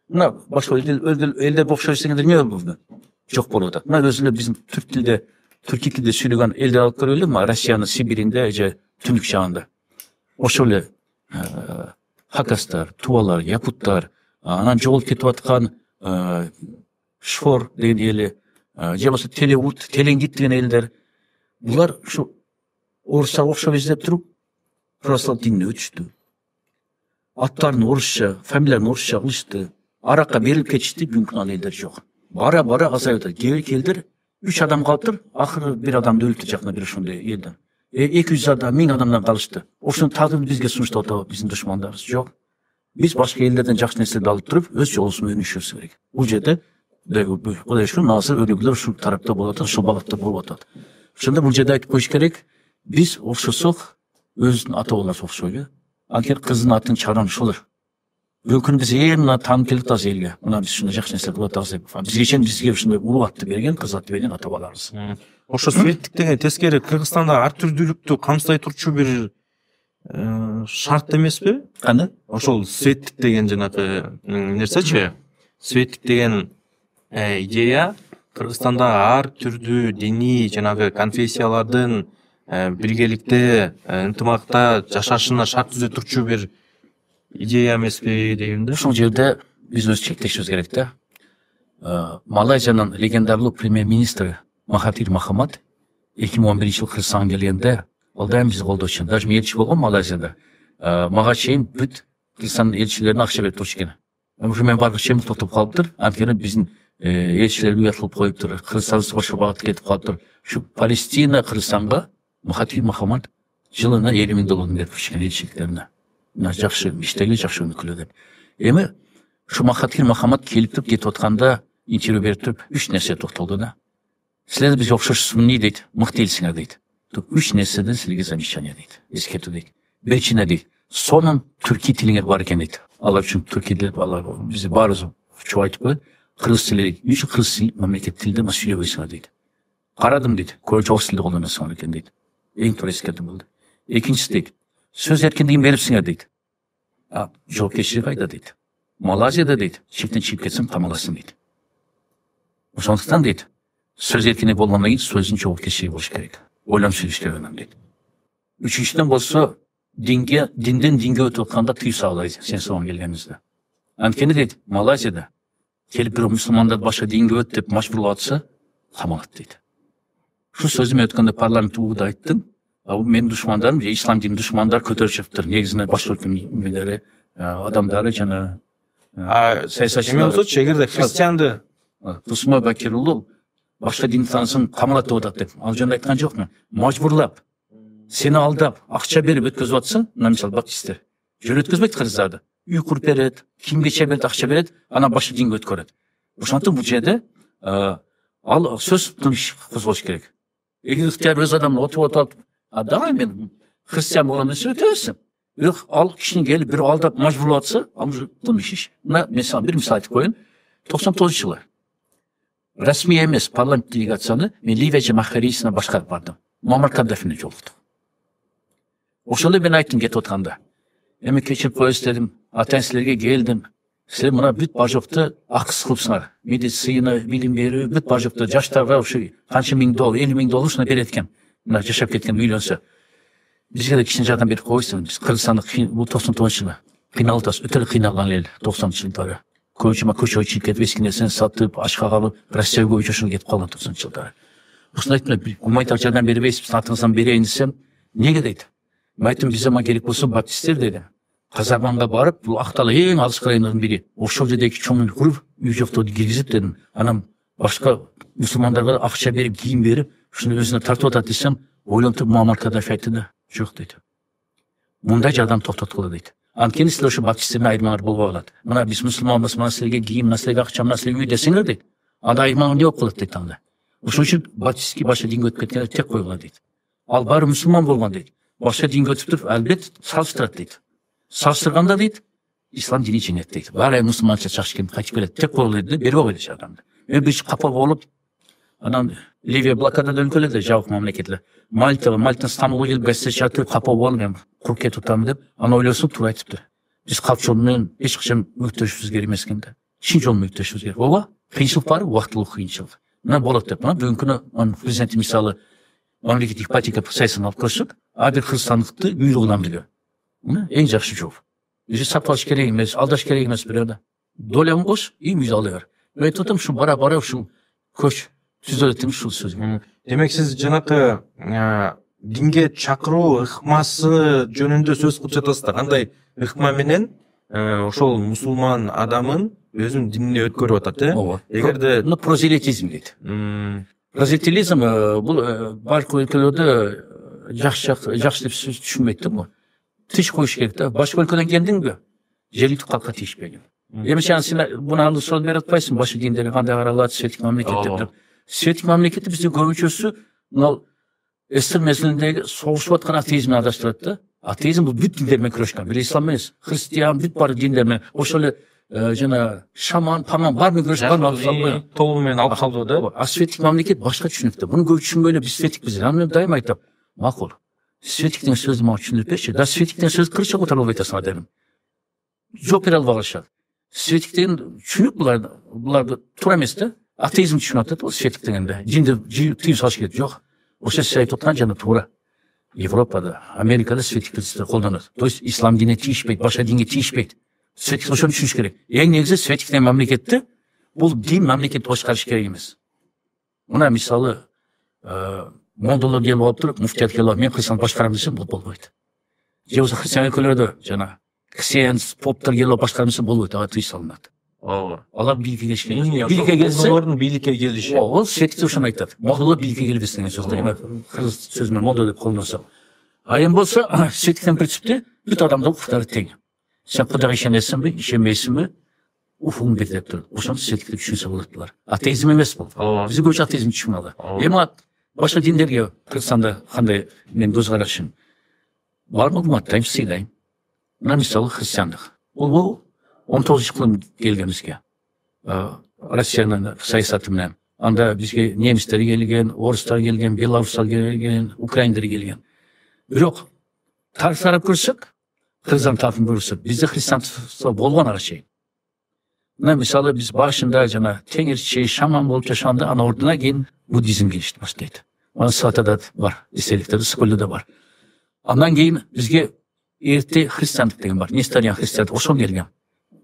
Мына башка элдер окшойт дегенде эмне болду? Жок болуп атат. Мына өзүнө биздин түрки тилде сүйлөгөн элдер алып көрөлү, Россиянын Сибиринде же Түндүк жагында. Ошол эле хакастар, тувалар, якуттар, анан жоголуп кетип аткан Шфор деген эли, же болбосо Телеут, Телеңгит деген элдер, булар ушу орусча окшоп издеп туруп православ динине өтүштү. Аттарын орусча, фамилияларын орусча кылышты. Аракка берилип кетишти, бүгүнкү ал элдер жок. Бара азайып атат. Кээ элдер 3 адам калыптыр, акыры бир адамды өлтүрүп жакына бир ошондой элден. 200 адам, 1000 адамдан калышты. Ошонун тагдырын бизге сунуштап атабы биздин душмандарыбыз? Жок. Биз башка элдерден жакшы нерселерди алып туруп, өз жолубузду өнүгүшүбүз керек. Бул жерде Кудай шүкүр, азыр өнүгүүлөр ушул тарапта болуп атат, ушул багытта болуп атат. Ошондо бул жерде айтып коюш керек, биз окшосок, өзүнүн ата бабаларыбыз окшойлу. Анткени кыздын атын чыгарган ошолор. Бүгүнкү биз мына таанып келет аз элге. Мына биз ушундай жакшы нерселерди кылып атабыз деп. Бизге ушундай улуу атты берген, кыз атты берген ата бабаларыбыз. Ошо светтик деген тескери Кыргызстанда ар түрдүүлүктү камсыздай турчу бир шарт эмеспи? Кандай? Ошол светтик деген жанагы нерсечи? Светтик деген идея Кыргызстанда ар түрдүү диний жанагы конфессиялардын биргеликте, ынтымакта жашашына шарт түзө турчу бир идея эмеспи дегенде. Ушул жерде биз өз чектешибиз керек да. Малайзиянын легендарлуу премьер-министри Махатир Мохаммад 2011-жылы Кыргызстанга келгенде, ал дайым бизди колдочу. Даже мен элчи болгом Малайзияда. Мага чейин бүт Кыргызстандын элчилерине акча берип турчу экен. Ушу мен баргы чейин токтоп калыптыр. Анткени биздин элчилер уят кылып коюптур. Кыргызстаныбыз башка багытка кетип калыптыр. Ушу Палестина Кыргызстанга Махатир Мохаммад жылына $50,000 берип турчу элчиликтерине. Жакшы иштеги, жакшы өнүкүлө деп. Эми ушу Махатир Мохаммад келип туруп кетип атканда интервью берип туруп 3 нерсе токтолду да. Силер бизге окшош сунний дейт, мыкты элсиңер дейт. 3 нерседен силерге замечание дейт, эскертүү дейт. Биринчине дейт, сонун түрки тилиңер бар экен дейт. Алар үчүн түрки тил алар бизди баарыбыз чоң айтып коет. Кыргыз тили, үчү кыргыз мамлекет тилинде сүйлөбөйсүңөр дейт. Карадым дейт, чогуу тилди колдоносуңар экен дейт. Эң туура эскертүү болду. Экинчиси дейт, сөз эркиндигин берипсиңер дейт. Жоопкерчилик кайда дейт. Малайзияда дейт, чектен чыгып кетсең камаласың дейт. Ошондуктан дейт, сөз эркиндиги болгондон кийин сөздүн жоопкерчилиги болуш керек. Ойлонуп сүйлөш керек анан дейт. Үчүнчүдөн болсо, динден динге өтүп атканда тыюу салбайт, сен соған келгенибизде. Анткени дейт, Малайзияда келип бирөө мусулмандар башка динге өт деп мажбурлап атса, камалат дейт. Şu sözüme өткенде парламент ууда айттым. Ал менин душмандарым, ислам динин душмандары көтөрүп чыгыптыр. Негизинен баш өлкөнүн адамдары жана эме болсочу, эгерде христианды Тусма Бакир уулу башка дин таанысын камалатып атат деп. Ал жөнүндө айткан жокмун. Мажбурлап, сени алдап, акча берип өткөзүп атса, мына мисалы баптисттер жөн өткөзбөйт кыргыздарды. Үй куруп берет, кимге берет, акча берет, анан башка динге өткөрөт. Ошентип бул жерде ал сөз тыныч козголуш керек. Эгер ыктыяр өз адамды отуп атып, давай мен христиан болгон десе өтөбүзсүң. Бирок ал кишини келип бир алдап мажбурлап атса, ал тыныч иш. Мына бир мисал айтып коеюн. 99-жылы расмий эмес парламент делегацияны мен Ливия жамахарисине башкарып бардым. Муаммар Каддафине жолуктук. Ошондо мен айттым кетип атканда. Эми кечирип коесуз дедим. Атайын силерге келдим. Силер мына бүт бажокты акыс кылыпсыңар. Медицина, билим берүү, бүт бажокты жаштарга ушу канча миң доллар, 50 миң доллар ушуна берет экен. Мына жашап кеткен үйлөнсө. Бизге да кичине жардам берип койсуң. Биз Кыргызстанды бул 99-жылы кыйналып атабыз. Өтө кыйналган эл 90-жылдары. Көчө чыгып кетип эски нерсени сатып, ачка калып, Россияга көчөшүп кетип калган 90-жылдары. Ушуну айттым, гуманитар жардам бербейсиз, биздин атыңыздан берейин десем, неге дейт? Мен айттым, биз ама керек болсо баптисттер деди. Казарманга барып, бул Актала эң алыскы райондордун бири. Ошол жердеги чоң үй куруп, үй жоктоодо киргизип дедим. Анан башка мусулмандарга акча берип, кийим берип, ушуну өзүнө тартып атат десем, ойлонтуп Муаммар Каддафи айтты да, жок дейт. Мындай жардам токтоткула дейт. Анткени силер ошо баптисттердин айырмалары болбой калат. Мына биз мусулманбыз, мына силерге кийим, мына силерге акча, мына силерге үй десеңер дейт. Анда айырмалар эмне болуп калат дейт анда. Ошон үчүн баптистский башка динге өтүп кеткенде тек койгула дейт. Ал баары мусулман болгон дейт. Башка динге өтүп туруп, албет салыштырат дейт. Салыштырганда дейт, ислам дини жеңет дейт. Баары мусулманча чакчып кайтып келет. Тек койгула дейт, бербей койду жардамды. Мен биринчи капа болуп, анан Ливия блокадада өлкөлөрдө жабык мамлекетлер. Мальтадан Стамбулга келип гостиница чатып, капа болуп, мен куруп кетип атам деп, анан ойлосоң туура айтыптыр. Биз калп жол менен эч качан мүктөшүбүз керек эмес экен да. Чын жол мүктөшүбүз керек. Ооба, кыйынчылык бар, убактылуу кыйынчылык. Мына болот деп, мына бүгүнкү күнү президент мисалы мамлекеттик ипотека саясатын алып көрсөк, ар бир кыргызстандыкты буйругунан билүү. Мына эң жакшы жол. Биз сатып керек эмес, алдаш керек эмес бирөөдө. Доляң кош, үйүңдү ала бер. Мен айтып атам, ушу бара-бара ушу көч түзөлөт ушул сөз. Демек сиз жанакы динге чакыруу ыкмасы жөнүндө сөз кылып жатасыздар. Кандай ыкма менен ошол мусулман адамын өзүнүн динине өткөрүп атат, Ооба. Эгерде прозелитизм дейт. Прозелитизм бул башка өлкөлөрдө жакшы деп түшүнбөйт да бул. Тиш коюш керек да. Башка өлкөдөн келдиңби? Жергиликтүү калкка тийишпегин. Эми сен буна андык берип атпайсың, башка диндерге кандай каралат, светтик мамлекет деп. Светтик мамлекетти бизде көбүнчөсү мына эстер мезгилиндеги согушуп аткан атеизмди адаштырат да. Атеизм бул бүт диндер менен күрөшкөн. Бир ислам эмес, христиан, бүт бар диндер менен. Ошол эле жана шаман, паман бар менен күрөшкөн. Толугу менен алып калдуу да. А светтик мамлекет башка түшүнүктө. Муну көп түшүнбөй эле биз светтикпиз. Аны дайыма айтам. Макул. Светтик деген сөздү мага түшүндүрүп берчи. Да светтик деген сөздү кыргызча которуп албай атасың дедим. Жооп бере албай калышат. Светтик деген түшүнүк буларды туура эмес да. Атеизм түшүнүп атат бул светтик дегенде. Динди тыйып салыш керек. Жок. Ошо сиз айтып аткан жана туура. Европада, Америкада светтик принципти колдонот. То есть ислам динине тийишпейт, башка динге тийишпейт. Светтик ошону түшүнүш керек. Эң негизи светтик деген мамлекетти бул дин мамлекет башкарыш керек эмес. Мына мисалы молдолор келип алып туруп, муфтият келип алып, мен кыргызстанды башкарам десем, бул болбойт. Же болбосо христиан өлкөлөрдө жана ксенс, поптор келип алып башкарам десе болбойт, ага тыйыш салынат. Алар бийликке келишкен. Бийликке келсе, молдолордун бийликке келиши. Ол светтикте ошону айтат. Молдолор бийликке келбесин деген сөз. Эми кыргыз сөзү менен молдо деп колдонсо. А эми болсо, светтиктен принципте бүт адамдын укуктары тең. Сен Кудайга ишенесиңби, ишенбейсиңби? Укугуң бер деп туруп. Ошону светтикте түшүнсө болот булар. Атеизм эмес бул. Бизде көбүнчө атеизм түшүнүп алат. Эми башка диндерге Кыргызстанда кандай мен көз карашым? Бармы урматтайм, сыйлайм. Мына мисалы христиандык. Бул 19-жылы келген бизге. Россиянын саясаты менен. Анда бизге немистер келген, орустар келген, белорустар келген, украиндер келген. Бирок тарап көрсөк, Кыргызстан тарапын көрсөк, бизде христианство болгон ага чейин. Мына мисалы биз башында жана теңирчи, шаман болуп жашаганда, анан ордуна кийин буддизм келишти баштайт. Аны Сатада бар, эстеликтерде, Сколдо да бар. Андан кийин бизге эрте христиандык деген бар, Несториан христиандык, ошол келген.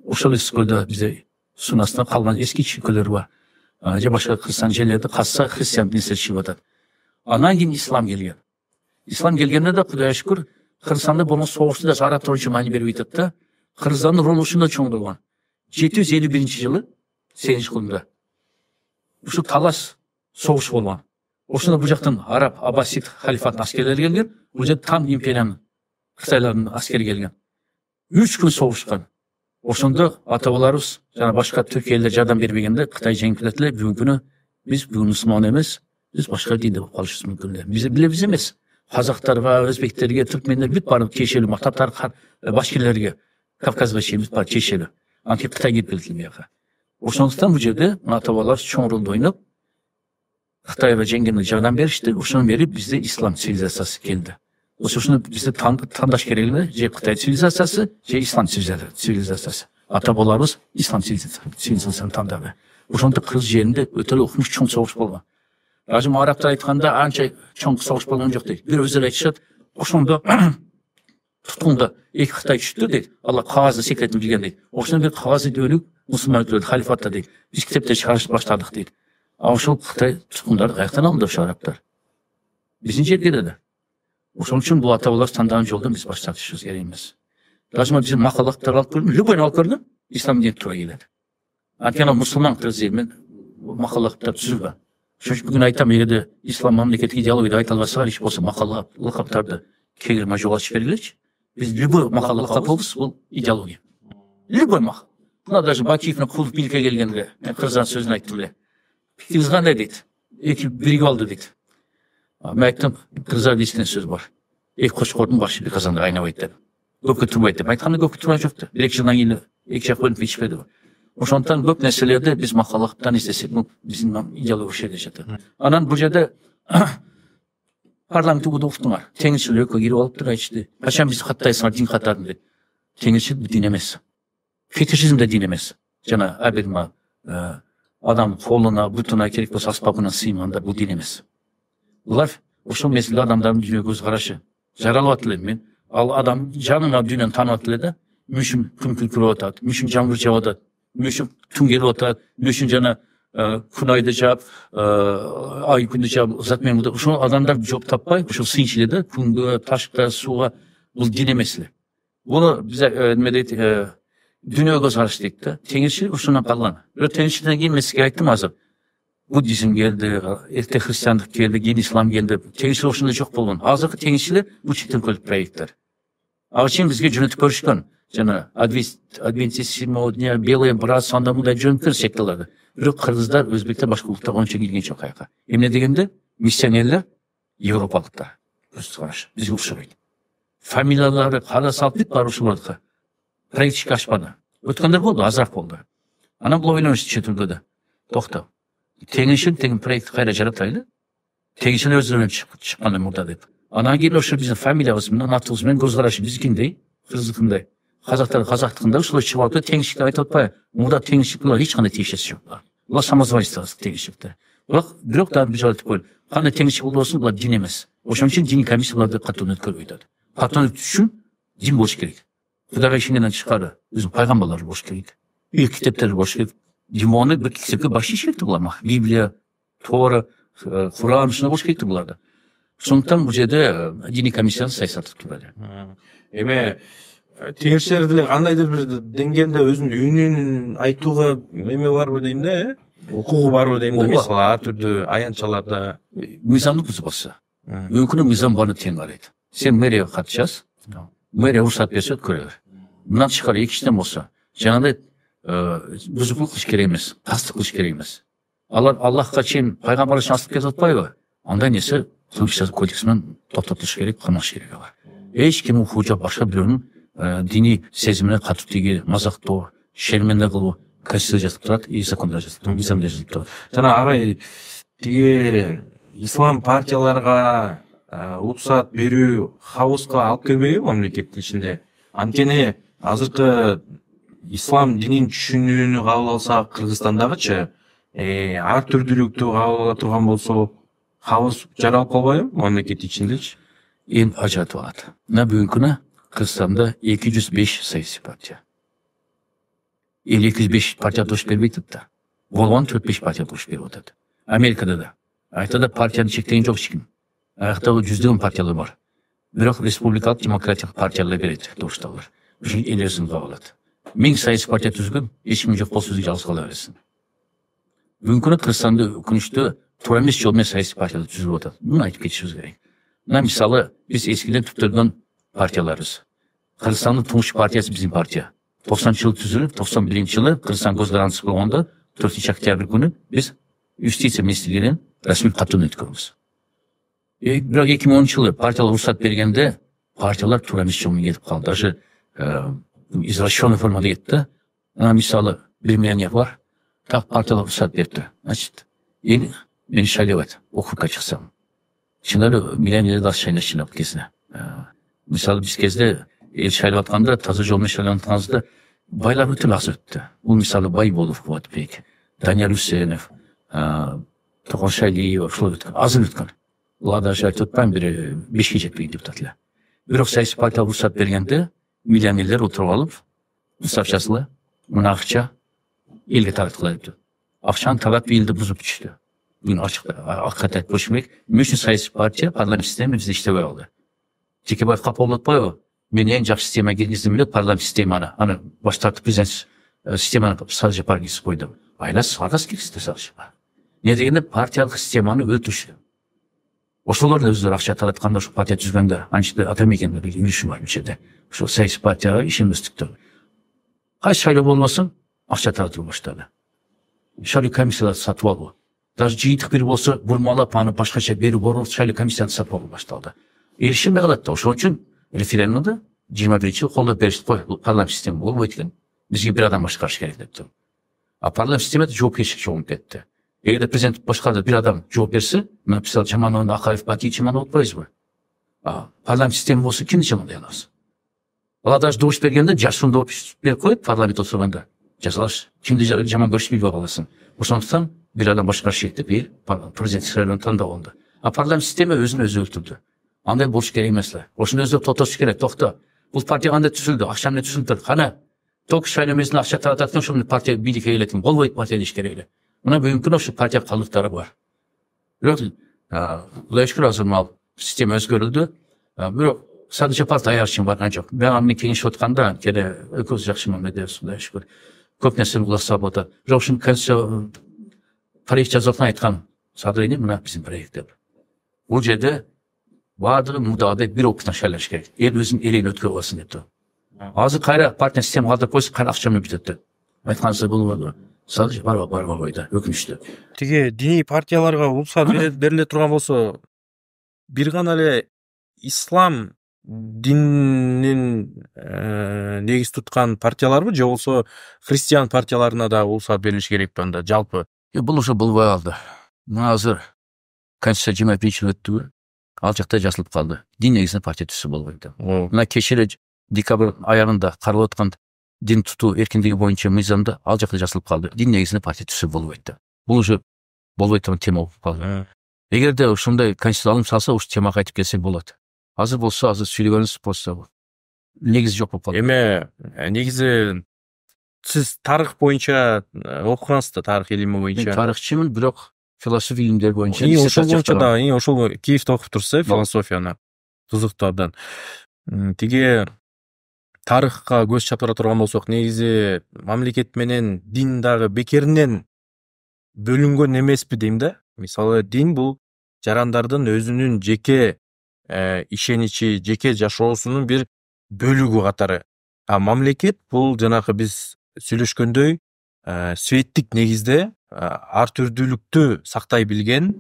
Ошол Сколдо бизде сунасында калган эски өлкөлөр бар. Же башка христиан жерлерде катса христиан динине чыгып атат. Анан кийин ислам келген. Ислам келгенде да Кудайга шүкүр Кыргызстанда болгон согушту да карап турчу маани берип атат да. Кыргызстандын ролу ушундай чоң болгон. 751-жылы 8-кылымда ушу талаш согуш болгон. Ошондо бул жактан араб аббасид халифатынын аскерлери келген, бул жерде там империянын Кытайлардын аскери келген. 3 күн согушкан. Ошондо ата-бабаларыбыз жана башка түрк элдер жардам бербегенде Кытай жеңип кетет эле. Бүгүнкү күнү биз бүгүн мусулман эмес, биз башка динде болуп калышыбыз мүмкүн эле. Биз билебиз эмес. Казактарга, өзбектерге, түркмендер бүт барып тиешелүү, татар башкирлерге, Кавказга чейин бүт барып тиешелүү. Анткени Кытай келип келди бияка. Ошондуктан бул жерде ата-бабалар чоң ролду ойноп Кытайга жеңгенге жардам беришти. Ошондон бери бизде ислам цивилизациясы келди. Ошону бизде тандаш керек эле, же Кытай цивилизациясы, же ислам цивилизациясы. Ата-бабаларыбыз ислам цивилизациясын тандады. Ошондо Кыргыз жеринде өтө эле укмуш чоң согуш болгон. Ажым арабтар айтканда анча чоң согуш болгон жок дейт. Бир өзүлөр айтышат, ошондо туткунда эки Кытай түштү дейт. Алла кагазды секретин билген дейт. Ошондо бир кагаз идөлүк мусулман өлкөлөрдө халифатта дейт. Биз китепте чыгарыш баштадык дейт. А ошол Кытай туткундарды каяктан алды ошо арабтар? Биздин жерге да. Ошон үчүн бул ата-бабалар тандаган жолдон биз баш тартышыбыз керек эмес. Даже биз макалаттар алып көрдүм, любойну алып көрдүм, ислам дини туура келет. Анткени мусулман Кыргыз элинен макалаттар түзүлгөн. Ошон үчүн бүгүн айтам, эгерде ислам мамлекеттик идеологияда айта албаса, иш болсо макала, лакаптарды кегирме жоготуш бергилечи. Биз любой макала лакапыбыз бул идеология. Любой макал. Мына даже Бакиевдин кулдук биликке келгенде мен кыргызча сөзүн айттым эле. Пикириңиз кандай дейт? Эки биригип алды дейт. Мен айттым, кыргыздар дейскен сөз бар. Эки кочкордун башы бир казанда кайнабайт деп. Көпкө турбайт деп. Айтканда көпкө турган жок да. Бир эки жылдан кийин эки жак бөлүнүп ичпеди. Ошондуктан көп нерселерди биз макалаттан издесек, биздин идеология ушул жерде жатат. Анан бул жерде парламент угуктуңар. Теңирчил өлкөгө кирип алыптыр, айтышты. Качан биз каттайсыңар, дин каттадым дейт. Теңирчил дин эмес. Фетишизм да дин эмес. Жана ар бир адам колуна, бутуна керек болсо аспабына сыймаганда бул дин эмес. Булар ошол мезгилде адамдардын дүйнөгө көз карашы жаралып атат эле. Мен ал адам жанына дүйнөнү таанып атат эле да. Мүшүм күн күлкүрөп атат, мүшүм жамгыр жаап атат, мүшүм түн келип атат, мүшүм жана күн айды жаап, ай күндү жаап, зат менен ошол адамдар жооп таппай, ошол сыйынчу эле да, күнгө, ташка, сууга, бул дин эмес эле. Буну биз неме дейт, дүйнөгө көз караш дейт да. Теңирчилик ушундан калган. Бирок теңирчиликтен кийин мен сизге айттым азыр. Буддизм келди, эрте христиандык келди, кийин ислам келди. Теңирчилик ошондой жок болгон. Азыркы теңирчилер бул чет өлкөлүк проекттер. Ага чейин бизге жөнөтүп көрүшкөн. Жана адвентист седьмого дня, белые братства, анда мындай жөнөткөн секталарды. Бирок кыргыздар, өзбектер, башка улуттар ончо келген жок аяка. Эмне дегенде миссионерлер европалыктар. Көз караш, бизге окшобойт. Фамилиялары кара салып бүт бар ушуларды. Проектчик ачпады. Өткөндөр болду, азыраак болду. Анан бул ойлонуш чет өлкөдө. Токтоп. Теңирчилик деген проект кайра жаратайлы. Теңирчилер өзүнөн чыккан мурда деп. Анан кийин ошо биздин фамилиябыз менен, атыбыз менен көз карашы биздикиндей, кыргыздыкындай. Казактар казактыкында ушулай чыгып алып теңирчиликти айтып атпайбы? Мурда теңирчилик эч кандай тиешеси жок. Булар самозванецтер теңирчиликте. Бирок да биз айтып коелу. Кандай теңирчилик болбосун, булар дин эмес. Ошон үчүн дини комиссияларды катуу өткөрбөй атат. Катуу үчүн дин болуш керек. Кудайга ишенгенден тышкары биздин пайгамбарлар болуш керек. Китептер болуш керек. Димоны бир китепке баш ийиш булар. Библия, Тора, Куран ушундай болуш керек буларда. Ошондуктан бул жерде дини комиссия саясат турат. Эми теңирчилер деле кандайдыр бир деңгээлде өзүнүн үнүн айтууга эме барбы дейм да, укугу барбы дейм да. Мисалы ар түрдүү аянтчаларда мыйзамды бузуп атса, мүмкүн мыйзам баны тең карайт. Сен мэрияга кат жаз, мэрия уруксат берсе өткөрө бер. Мындан тышкары эки иштен болсо, жанагындай бузуклук кылыш керек эмес, кастык кылыш керек эмес. Алар Аллахка чейин пайгамбар үчүн асып кетип атпайбы? Андай нерсе кылмыш кодекс менен токтотуш керек, кылмаш керек алар. Эч ким укуучу башка бирөөнүн дини сезимине катуу тиги, мазактоо, шерменде кылуу конституция жазып турат, и закондо жазып турат, мыйзамда жазып турат. Жана арай тиги ислам партияларга уруксат берүү хаоска алып келбейби мамлекеттин ичинде? Анткени азыркы ислам динин түшүнүүнү кабыл алсак, Кыргызстандагычы ар түрдүүлүктү кабыл ала турган болсо, хаос жаралып калбайбы мамлекет ичиндечи? Эң ажыратып алат. Мына бүгүнкү күнү Кыргызстанда 205 саясий партия. 205 партия дош бербейт да. Болгон 4-5 партия дош берип атат. Америкада да. Айтады партияны чектеген жок эч ким. Аяқта жүздеген партиялар бар. Бірақ республикалық демократиялық партиялар береді дауысталар. Уже ел өзін алады. Мен саяси партия түзген, ешкім жоқ бұл сөзді жалғыз қала берсін. Бүгінгі күні Қырғызстанды өкінішті тура емес жолмен саяси партиялар түзіп отыр. Бұны айтып кетішіміз керек. Мына мысалы біз ескіден түптелген партияларыз. Қырғызстанның тұңғыш партиясы біздің партия. 90 жылы түзіліп, 91 жылы Қырғызстан көзқарасы болғанда 4 октябрь күні біз юстиция министрлігінен ресми қатыны өткенбіз. Бірақ 2010 жылы партиялар рұқсат бергенде партиялар тура емес жолмен кетіп қалды. Даже извращенный формада кетті. Мысалы, бір миллионер бар, так партиялар рұқсат берді. Значит, ел мені шайлап округқа шықсам. Шынары миллионерлер шайлап кезіне. Мысалы, біз кезде ел шайлап атқанда, таза жолмен шайлап атқанызда байлар өте лақсы өтті. Бұл мысалы Байболов, Қуатбек, Данияр Үсенов, Тоған Шайлиев, азын өткен. Олар даже айтып өтпен бірі 5-ке жетпейді депутатылар. Бірақ саяси партия рұқсат бергенде миллионерлер отырып алып, ұстап жасылы, мұна ақша елге таратқылайды. Ақшаны талап елді бұзып түсті. Бүгін аққат айтып өшімек, мен үшін саяси партия парламент система бізде іштебей алды. Текебаев Қапол отпай, мен ең жақсы система келгізді парламент системаны, аны баш тартып президент системаны садыжы паргесі қойды. Айлас сағас келгізді садыжы бар. Не дегенде партиялық системаны өлтірші. Ошолар да өздері ақша таратқанда, ошо партия түзгенде, аншыды атамекенде білген үйші бар мүшеде. Ошо саяси партияға ішеміздікті. Қай шайлы болмасын, ақша таратып баштады. Шайлы комиссияларды сатып алу. Даже жиынтық бір болса, бұрмалап, аны башқаша беру бору, шайлы комиссияны сатып алу башталды. Ерішін бағалатты. Ошол үшін референдумда 21-ші қолда берішті қой, бұл парламент система болу өткен. Бізге бір адам башқарыш керек депті. А парламент системада жауапкершілік жолын кетті. Егер президент башқарда бір адам жауап берсе, написал Жаманов, Ақаев, Баки, Жаманов отпайыз ба? Парламент система болса, кімді жамандай аласыз? Ала даже дауыс бергенде, жасын дауып беріп қойып, парламент отырғанда. Жазалаш, кімді жаман көрсетпей бағаласын. Осондықтан бір адам башқарыш етті, бір президент сайлауын таңдауында. А парламент система өзін өзі өлтірді. Андай болуш керек емеслі. Осыны өзі тоқтаушы керек, тоқта. Бұл партия қандай түзілді, ақшамды түзілді. Қана, тоқ шайлемесін ақша тарататын, шоны партия билікке келетін. Болмайды партия деш керек. Мына бүгінгі осы партия қалдықтары бар. Бірақ, Құдай шүкір азырмал система өзгерілді. Бірақ, sadece партия аяқшын барған жоқ. Мен амын кеңеш отқанда, кері өкөз жақшымын мәді, Құдай шүкір. Көп нәрсені құлақсап отыр. Жоқ, үшін проект жазылтын айтқан садырыйны мына біздің проекті. Ол жерде бардығы мұдағыдай бір опытын шайлаш керек. Ел өзін елейін өткі оласын депті. Азы қайра партия система қалдыр қойсы қайра ақшамын бітетті. Айтқанысы бұл бар. Sadece бар қойды, өкінішті. Теге дини партияларға рұқсат беріле тұрған болса, бір ғана эле ислам динин негиз туткан партияларбы, же болсо христиан партияларына да рұқсат берилиш керек пе анда жалпы? Бұл уже болбой алды. Мына азыр Конституция 21 өттү, ал жакта жазылып калды. Дин негизинде партия түсү болбойт. Мына кечээ декабрь аягында каралып аткан дин тутуу эркиндиги боюнча мыйзамда ал жакта жазылып калды. Дин негизинде партия түсү болбойт. Бул уже болбойт деген тема болуп калды. Эгерде ушундай конституция алым салса, ушу темага кайтып келсек болот. Азыр болсо, азыр сүйлөгөнүбүз болсо негизи жок болуп калды. Эме негизи сиз тарых боюнча окугансыз да, тарых илими боюнча. Мен тарыхчымын, бирок философия илимдери боюнча. Ошол боюнча да, ошол Киевде окуп турсуз, философияны. Кызыктуу абдан. Тиги тарыхка көз чапыра турган болсок, негизи мамлекет менен дин дагы бекеринен бөлүнгөн эмеспи дейм да. Мисалы, дин бул жарандардын өзүнүн жеке ишеничи, жеке жашоосунун бир бөлүгү катары. А мамлекет бул жанагы биз сүйлөшкөндөй светтик негизде ар түрдүүлүктү сактай билген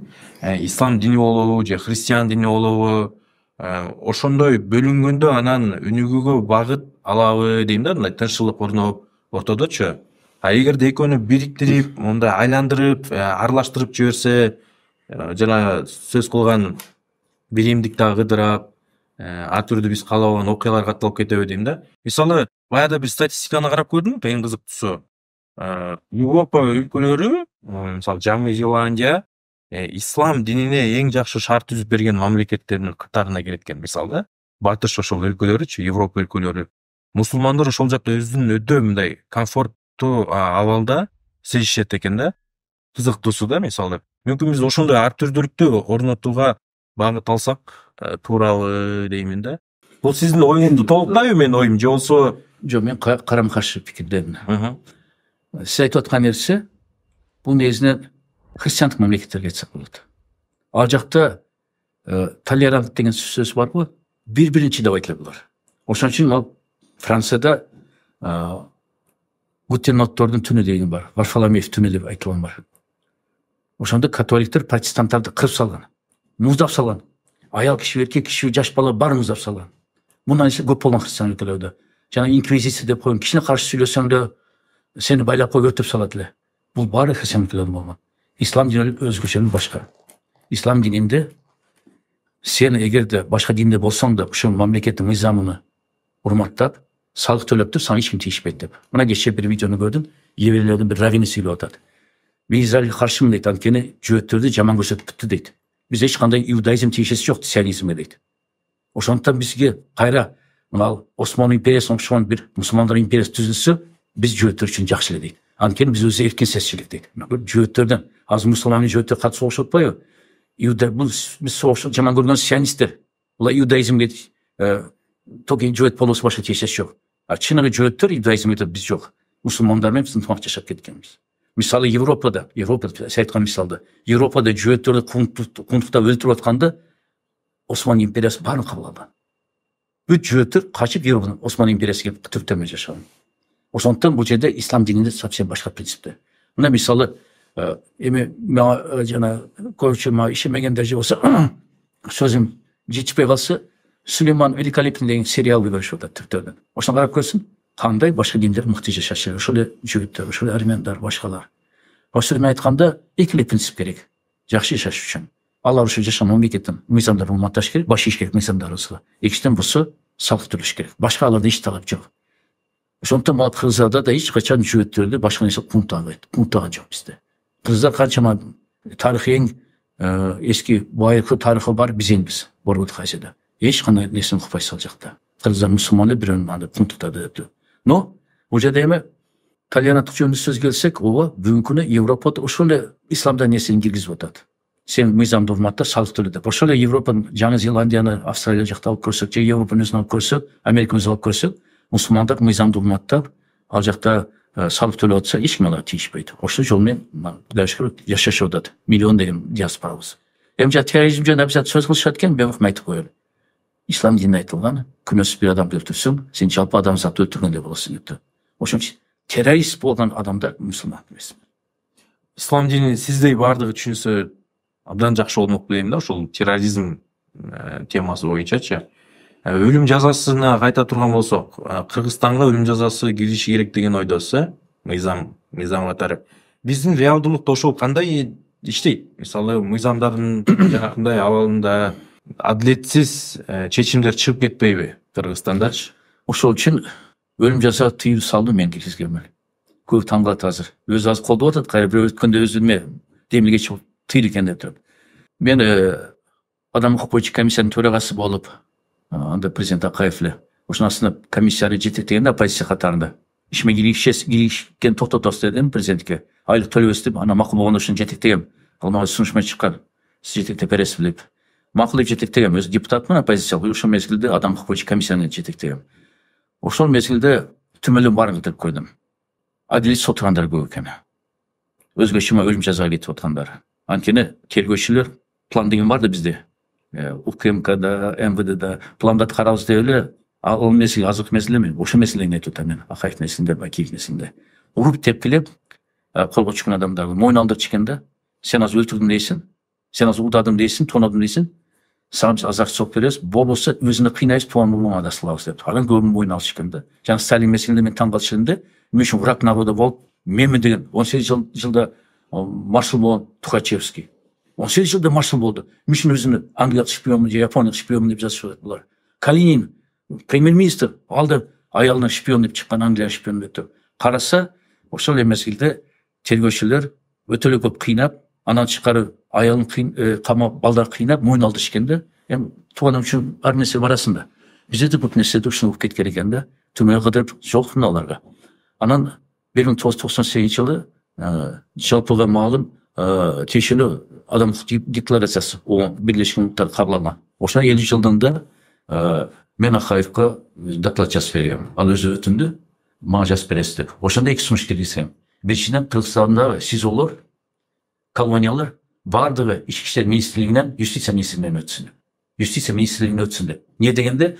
ислам дини болобу же христиан дини болобу ошондой бөлүнгөндө анан өнүгүүгө багыт алабы дейм да, мындай тынччылык орноп ортодочу. А эгерде экөөнү бириктирип, мындай айландырып, аралаштырып жиберсе, жана сөз кылган биримдик дагы ыдырап, ар түрдүү биз каалабаган окуялар катталып кетеби дейм да. Мисалы, баягы бир статистиканы карап көрдүм, эң кызыктуусу. Европа өлкөлөрү, мисалы Жаңы Зеландия, ислам динине эң жакшы шарт түзүп берген мамлекеттердин катарына кирет экен. Мисалы, батыш ошол өлкөлөрүчү, Европа өлкөлөрү. Мусулмандар ошол жакта өзүнүн өтө мындай комфорттуу абалда сезишет экен да. Кызыктуусу да, мисалы. Мүмкүн биз ошондой ар түрдүүлүктү орнотууга багыт алсак тууралуу деймин да. Бул сиздин оюңузду толуктайбы менин оюм же болсо? Жок, мен карама каршы пикирдемин. Сиз айтып аткан нерсе бул негизинен христиандык мамлекеттерге айтсак болот. Ал жакта толерант деген сөз барбы? Бири-бирин чыдап айтылат булар. Ошон үчүн ал Францияда Гутеноттордун түнү деген бар. Варфоломеев түнү деп айтылган бар. Ошондо католиктер протестанттарды кырып салган, муздап салган. Аял киши, эркек киши, жаш бала баарын муздап салган. Мындан иши көп болгон христиан өлкөлөрдө. Жана инквизиция деп коюн, кишине каршы сүйлөсөң да сени байлап коюп өтүп салат эле. Бул баары христиан өлкөлөрдө болгон. Ислам дини өзгөчө башка. Ислам дининде сен эгерде башка динде болсоң да ошол мамлекеттин мыйзамын урматтап, салык төлөп тур, сага эч ким тийишпейт деп. Мына кечээ бир видеону көрдүм. Еврейлердин бир раввини сүйлөп атат. Мен Израилге каршымын дейт, анткени жөөттөрдү жаман көрсөтүп бүттү дейт. Биз эч кандай иудаизм тиешеси жок, сионизмге дейт. Ошондуктан бизге кайра мына Осман империясына окшогон бир мусулмандар империясы түзүлсө, биз жөөттөр үчүн жакшы эле дейт. Анткени биз өзү эркин сезчилик дейт. Жөөттөрдөн азыр мусулман жөөттөр катып согушуп атпайбы? Иуда бул биз согуш жаман көргөн сионисттер. Булар иудаизмге токи жөөт болобуз башка тиешеси жок. А чыныгы жөөттөр иудаизмге биз жок. Мусулмандар менен биз ынтымак жашап кеткенбиз. Мисалы Европада сиз айткан мисалда, Европада жөөттөрдү кунтуктап өлтүрүп атканда Осман империясы баарын кабыл алган. Бүт жөөттөр качып Европадан Осман империясына келип түрктөмө жашаган. Ошондуктан бул жерде ислам дининде совсем башка принципте. Мына мисалы эми жана көбүнчө ишемегендер же болсо сөзүм жетишпей калса, Сулейман Великолепный деген сериал көрүшүп атат түрктөрдөн. Ошону карап көрсүн, кандай башка диндер мыкты жашашы, ошол эле жөөттөр, ошол эле армяндар, башкалар. Ошол эми айтканда эки эле принцип керек. Жакшы жашаш үчүн. Алар ушул жашаган мамлекеттин мыйзамдарын урматташ керек, баш ийиш керек мыйзамдарыбызга. Экинчиден болсо салык төлөш керек. Башка аларда эч талап жок. Ошондуктан бул Кыргыздарда да эч качан жөөттөрдү башка нерсе кунтаган жок бизде. Кыргыздар канчама тарыхы эң эски байыркы тарыхы бар бизенбиз Борбут Хасида. Эч кандай нерсени укпайсыз ал жакта. Кыргыздар мусулман эле бирөөнү аны кунтуктады деп. Но бул жерде эми толеранттык жөнүндө сөз келсек, ооба бүгүнкү күнү Европада ошол эле исламда нерсени киргизип атат. Сен мыйзамды урматта, салык төлө деп. Ошол эле Европанын Жаңы Зеландияны, Австралия жакта алып көрсөк, же Европанын өзүн алып көрсөк, Американы өзү алып көрсөк, мусулмандар мыйзамды урматтап, ал жакта салык төлөп атса, эч ким аларга тийишпейт. Ошол жол менен Кудайга шүгүр жашашып атат. Миллион деген диаспорабыз. Эми жана терроризм жөнүндө абзат сөз кылышат экен, мен айтып коелу. Ислам дининде айтылган, күнөөсүз бир адамды өлтүрсөң, сен жалпы адамзатты өлтүргөндөй болосуң деп. Ошон үчүн террорист болгон адамдар мусулман эмес. Ислам динин сиздей баардыгы түшүнсө абдан жакшы болмок дейм да, ошол терроризм темасы боюнчачы. Өлүм жазасына кайта турган болсок, Кыргызстанга өлүм жазасы кириши керек деген ойдосу, мыйзам катары. Биздин реалдуулукта ошол кандай иштейт? Мисалы, мыйзамдардын жанакындай абалында адилетсиз чечимдер чыгып кетпейби Кыргызстандачы? Ошол үчүн өлүм жаза тыюу салды мен киргизгенмин. Көп таң калат азыр. Өзү азыр колдоп атат, кайра бирөө өткөндө өзүмө демилге чыгып тыйыл экен деп туруп. Мен адам укук боюнча комиссиянын төрагасы болуп, анда президент Акаев эле ошонун астына комиссияны жетектеген оппозиция катарында. Ишиме киришкен токтотосуз дедим президентке. Айлык төлөбөс деп, ана макул болгондо ошону жетектегем. Ал мага сунушма чыккан. Сиз жетектеп бересиз деп. Макул деп жетектегем. Өзү депутатмын, оппозициялык. Ошол мезгилде адам укук боюнча комиссияны жетектегем. Ошол мезгилде түмөлүм барын кетип койдум. Адилет сотугандар көп экен. Өзгөчө өлүм жазага кетип аткандар. Анткени тергөөчүлөр план деген бар да бизде. УКМКда, МВДда пландарды карабыз деп эле, ал меселе азыркы меселе эмес. Ошол меселени айтып атам мен. Акаев меселинде, Бакиев меселинде. Уруп тепкилеп, колго түшкөн адамдарды мойнун алдырып чыккан да. Сен азыр өлтүрдүм дейсиң, сен азыр удадым дейсиң, тонадым дейсиң. Сага биз азак сок беребиз, болбосо өзүнө кыйнайбыз, туганыңа да салабыз деп. Анан көбүн мойнуна алып чыккан да. Жана Сталин меселинде мен таң калчу элем да, мен үчүн враг народа болуп, менмин деген 18 жылда маршал болгон Тухачевский. 18 жылда маршал болду. Мен үчүн өзүнө Англиялык шпионмун же Япониялык шпионмун деп жазышып атат булар. Калинин премьер-министр алды аялына шпион деп чыккан, Англия шпион деп. Караса, ошол эле мезгилде тергөөчүлөр өтө эле көп кыйнап, анан чыгарып аялын камап, балдар кыйнап, мойнун алдырышып экен да. Эми тууганым үчүн ар нерсе барасың да. Бизде да бул нерседе ушуну угуп кеткен экен да. Түмөгө кыдырып жолуктум аларга. Анан 1998 жылы жалпыга маалым тиешелүү адамдық декларациясы ол Birleşmiş Milletler кабыл ошо 50 жылдыңда мен Акаевка доклад жазып берем. Ал өзү өтүндү мага жазып бересиз деп. Ошондо эки сунуш киргизсем. Биринчиден Кыргызстандагы СИЗОлор, колониялар бардыгы ички иштер министрлигинен юстиция министрлигине өтсүн. Юстиция министрлигине өтсүн деп. Не дегенде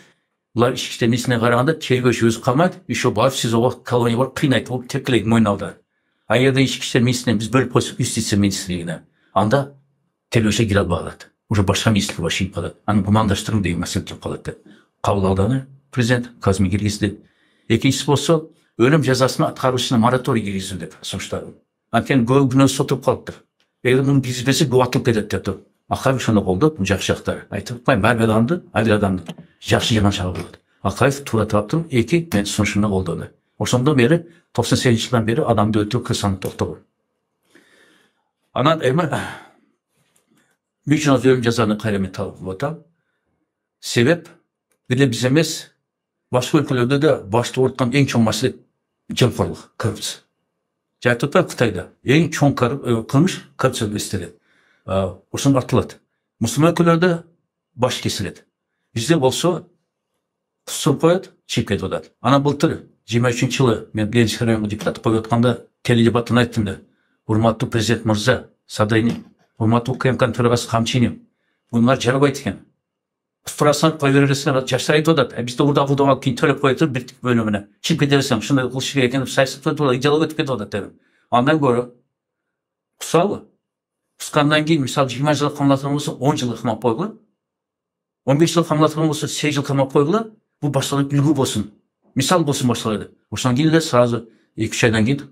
булар ички иштер министрлигине караганда тергөөчү өзү камайт, еще барып СИЗОго колониялар кыйнайт, ол тепкилейт мойнауда. А эгерде ички иштер министрлигинен биз бөлүп койсок юстиция министрлигине, анда тергөөчү кире албай калат. Уже башка министрлик башыйып калат. Аны гумандаштыруу деген маселе туруп калат деп. Кабыл алдыгы президент Казми киргизди. Экинчиси болсо өлүм жазасына аткаруучуна мораторий киргизүү деп сунуштады. Анткени көп күнөөсү отуруп калыптыр. Эгер муну киргизбесе көп атылып кетет деп. Акаев ошону колдоп, жакшы жактары. Айтып атпайм, ар бир адамды, ар бир адамды жакшы жаман жагы болот. Акаев туура таптыр, эки мен сунушуна колдоду. Ошондон бери 98-жылдан бери адамды өлтүрүү кырсаны токтогон. Анан эми Mücadele өлүм жазаны кайра талап кылып атам. Себеп бир биз эмес, башка өлкөлөрдө да башты ооруткан эң чоң маселе жемкорлук, коррупция. Жайыптыкта Кытайда эң чоң кылмыш коррупция эстелет. Ошондо артылат. Мусулман өлкөлөрдө баш кесилет. Бизде болсо тусуп коет, чип кетип атат. Анан былтыр 23-жылы мен Ленинский районго депутат коюп атканда теледебаттан айттым да. Урматтуу президент мырза, Садайни, урматтуу УКМКнын төрагасы Камчинин, булар жарабайт экен. Кустурасынан кой бересиңер, жаштар айтып атат. Бизде урда кылдып алып кийин төлөп коет бир бөлүмүнө. Чип кете берсең, ушундай кылыш керек экен деп саясат тууралуу идеология өтүп кетип атат дедим. Андан көрө кусалы. Кускандан кийин мисалы 20 жыл камалатылган болсо 10 жыл камап койгула. 15 жыл камалатылган болсо 8 жыл камап койгула. Бул башкаларга үлгү болсун. Мисал болсун башкаларга. Ошондон кийин эле сразу 2-3 айдан кийин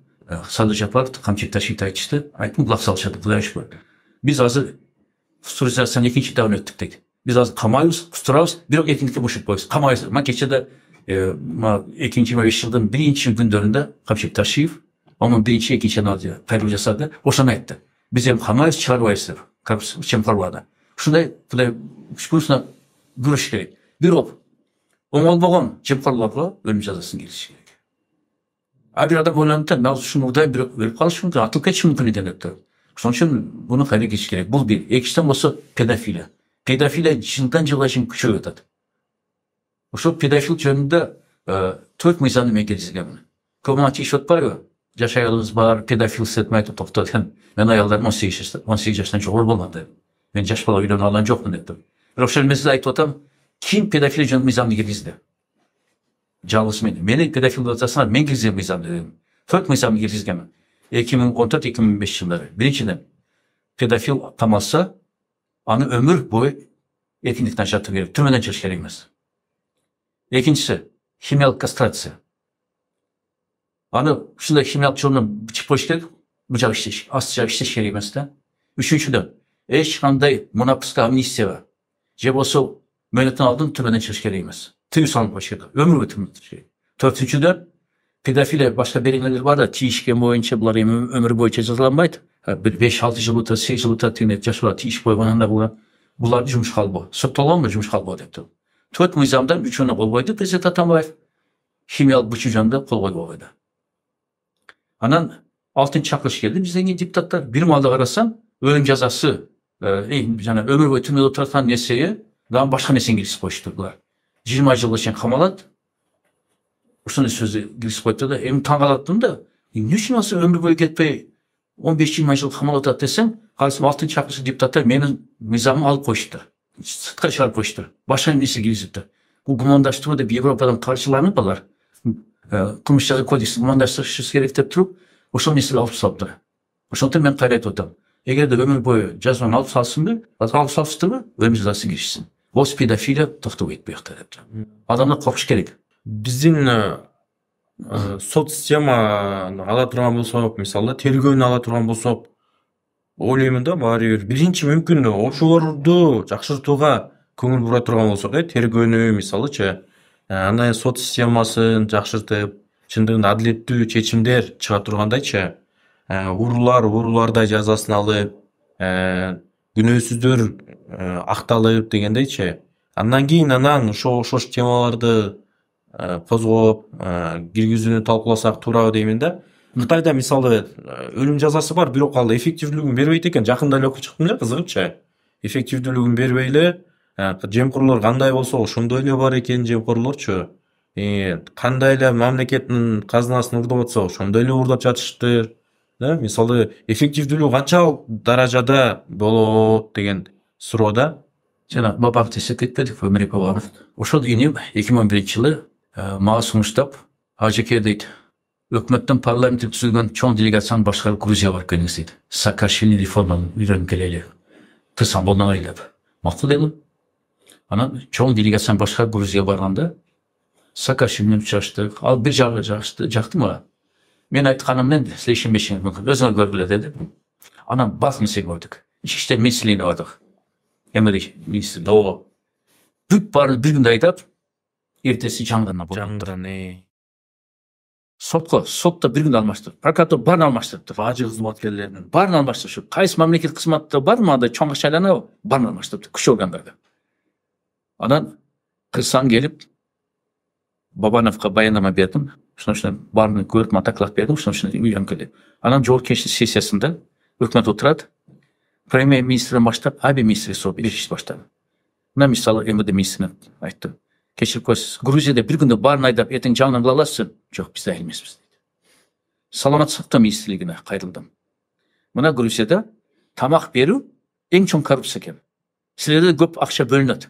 Садыр Жапаров Камчек Ташит айтышты. Айттым, булак салышат, кудай шүкүр. Биз азыр кустуризацияны экинчи этабын өттүк дейт. Биз азыр камайбыз, кустурабыз, бирок экинчиге бошоп коебуз. Камайбыз. Мына кечеде 2025 жылдын биринчи күндөрүндө Камчек Ташиев анын биринчи, экинчи январда кайрылуу жасады. Ошону айтты. Биз эми камайбыз, чыгарбайбыз деп. Коррупция чемпионларда. Ушундай кудай шүкүрсүнө күрөш керек. Бирок оңолбогон чемпионларга өлүм жазасын киргизиш керек. А бир адам ойлонуп атат, мен ушуну удай бирок өлүп калышы мүмкүн, атылып кетиши мүмкүн деп. Ошон үчүн буну кайра кириш керек. Бул бир. Экинчиден болсо педофилия. Педофилия жылдан жылга чейин күчөйүп атат. Ошол педофил жөнүндө 4 мыйзамды мен киргизгенмин. Көп тиешип атпайбы? Жаш аялыбыз бар, педофил сетме айтып токтоткен. Мен аялдарым 18 жаштан жогору болгон деп. Мен жаш бала үйлөнүп алган жокмун деп. Бирок ошол мен сизге айтып атам, ким педофилия жөнүндө мыйзамды киргизди? Жалгыз мен. Мени педофил атасына мен киргизген мыйзамды дедим. 4 мыйзамды киргизгенмин. 2014-2005 жылдары. Биринчиден, педофил камалса, аны өмүр бою эркиндиктен ажыратуу керек, түрмөдөн чыгыш керек эмес. Экинчиси, химиялык кастрация. Аны ушундай химиялык жолдон чыгып коюш керек, бужак иштеш, асты жак иштеш керек эмес да. Үчүнчүдөн, эч кандай мунапыска амнистия же болсо мөөнөттөн алдын түрмөдөн чыгыш керек эмес. Тыюу салынып коюш керек, өмүргө түрмөдөн чыгыш керек. Төртүнчүдөн, педофилия башка беренелер бар да, тийишкен боюнча булар эми өмүр боюнча жазаланбайт. Бир 5-6 жыл өтөт, 8 жыл өтөт деген жаш бала тийишип койгонда булар жумушка албоо, соттолгонбу жумушка албоо деп. 4 мыйзамдан 3-ünü кол койду президент Атамбаев. Химиялык бучу жөнүндө кол койбой. Анан 6-чакырыш келди бизден кийин депутаттар. Бир малда карасам, өлүм жазасы, жана өмүр бою түрмөдө отурган нерсеге дагы башка нерсени киргизип коюшту булар. 20 жылга чейин камалат. Ушуну сөзү киргизип койду да, эми таң калаттым да, эмне үчүн алса өмүр бою кетпей 15-20 жыл камалып атат десем, кайсы 6-чакырыш депутаттар менин мыйзамымды алып коюшту. Сыртка чыгарып коюшту. Башка нерсе киргизиптир. Бул гумандаштыруу деп Европадан каршыланып алар. Кылмыш жаза кодексин гумандаштырыш керек деп туруп, ошол нерсени алып салыптыр. Ошондон мен кайра айтып атам. Эгерде өмүр бою жазаны алып салсынбы, алып салышсызбы, өлүм жазасы киришсин. Бос педофилия токтобойт буякта деп. Адамдар коркуш керек. Биздин сот системаны ала турган болсок, мисалы тергөөнү ала турган болсок, ойлоймун да, баары бир биринчи мүмкүн ошолорду жакшыртууга көңүл бура турган болсок, тергөөнү мисалычы, андан сот системасын жакшыртып, чындыгында адилеттүү чечимдер чыга тургандайчы, уруулардай жазасын алып, күнөөсүздөр акталып дегендейчи. Андан кийин ошол темаларды козгоп, киргизүүнү талкууласак туурабы деймин да. Кытайда мисалы өлүм жазасы бар, бирок ал эффективдүүлүгүн бербейт экен. Жакында эле окуп чыктым эле, кызыгычы. Эффективдүүлүгүн бербей эле жемкорлор кандай болсо ошондой эле бар экен жемкорлорчу. Кандай эле мамлекеттин казынасын уурдап атса ошондой эле уурдап жатышты. Мисалы эффективдүүлүгү канчалык даражада болот деген суроо Жана бабам тесеп кетпедик в Америка барып. Ошол инем 2011-жылы мага сунуштап, ажеке дейт, өкмөттүн парламентте түзүлгөн чоң делегацияны башкарып Грузияга барып келиңиз дейт. Саакашвили реформаны үйрөнүп келели. Тырсам болнагай деп. Макул деле. Анан чоң делегацияны башкарып Грузияга барганда Саакашвили менен учраштык. Ал бир жагы жакты мага. Мен айтканым менен следующий мешин мүмкүн өзүңөр көргүлө деди. Анан басмысын көрдүк. Ички иштер министрлигине бардык. Эмери министр доо. Бүт баарын бир күндө айдап, эртеси жаңгырына болду. Сотто бир күндө алмаштырып, прокуратура баарын алмаштырыптыр. Бажы кызматкерлеринин Баарын алмаштырып, кайсы мамлекет кызматта бармы, анда чоң акча айланабы, баарын алмаштырыптыр, күч органдарда. Анан кырсаң келип, Бабановго баяндама бердим. Ошондо баарын көрүп матаклап бердим, ошондо үйрөнүп келди. Анан жоопкерчилик сессиясында өкмөт отурат. Премьер-министрден баштап, аби министрге сурап беришти баштады. Мына мисалы МВД министрине айтты. Кечирип коесуз, Грузияда бир күндө баарын айдап, эртең жаңынан кыла аласызбы? Жок, биз дайыр эмеспиз дейт. Саламаттык сактоо министрлигине кайрылдым. Мына Грузияда тамак берүү эң чоң коррупция экен. Силерде көп акча бөлүнөт.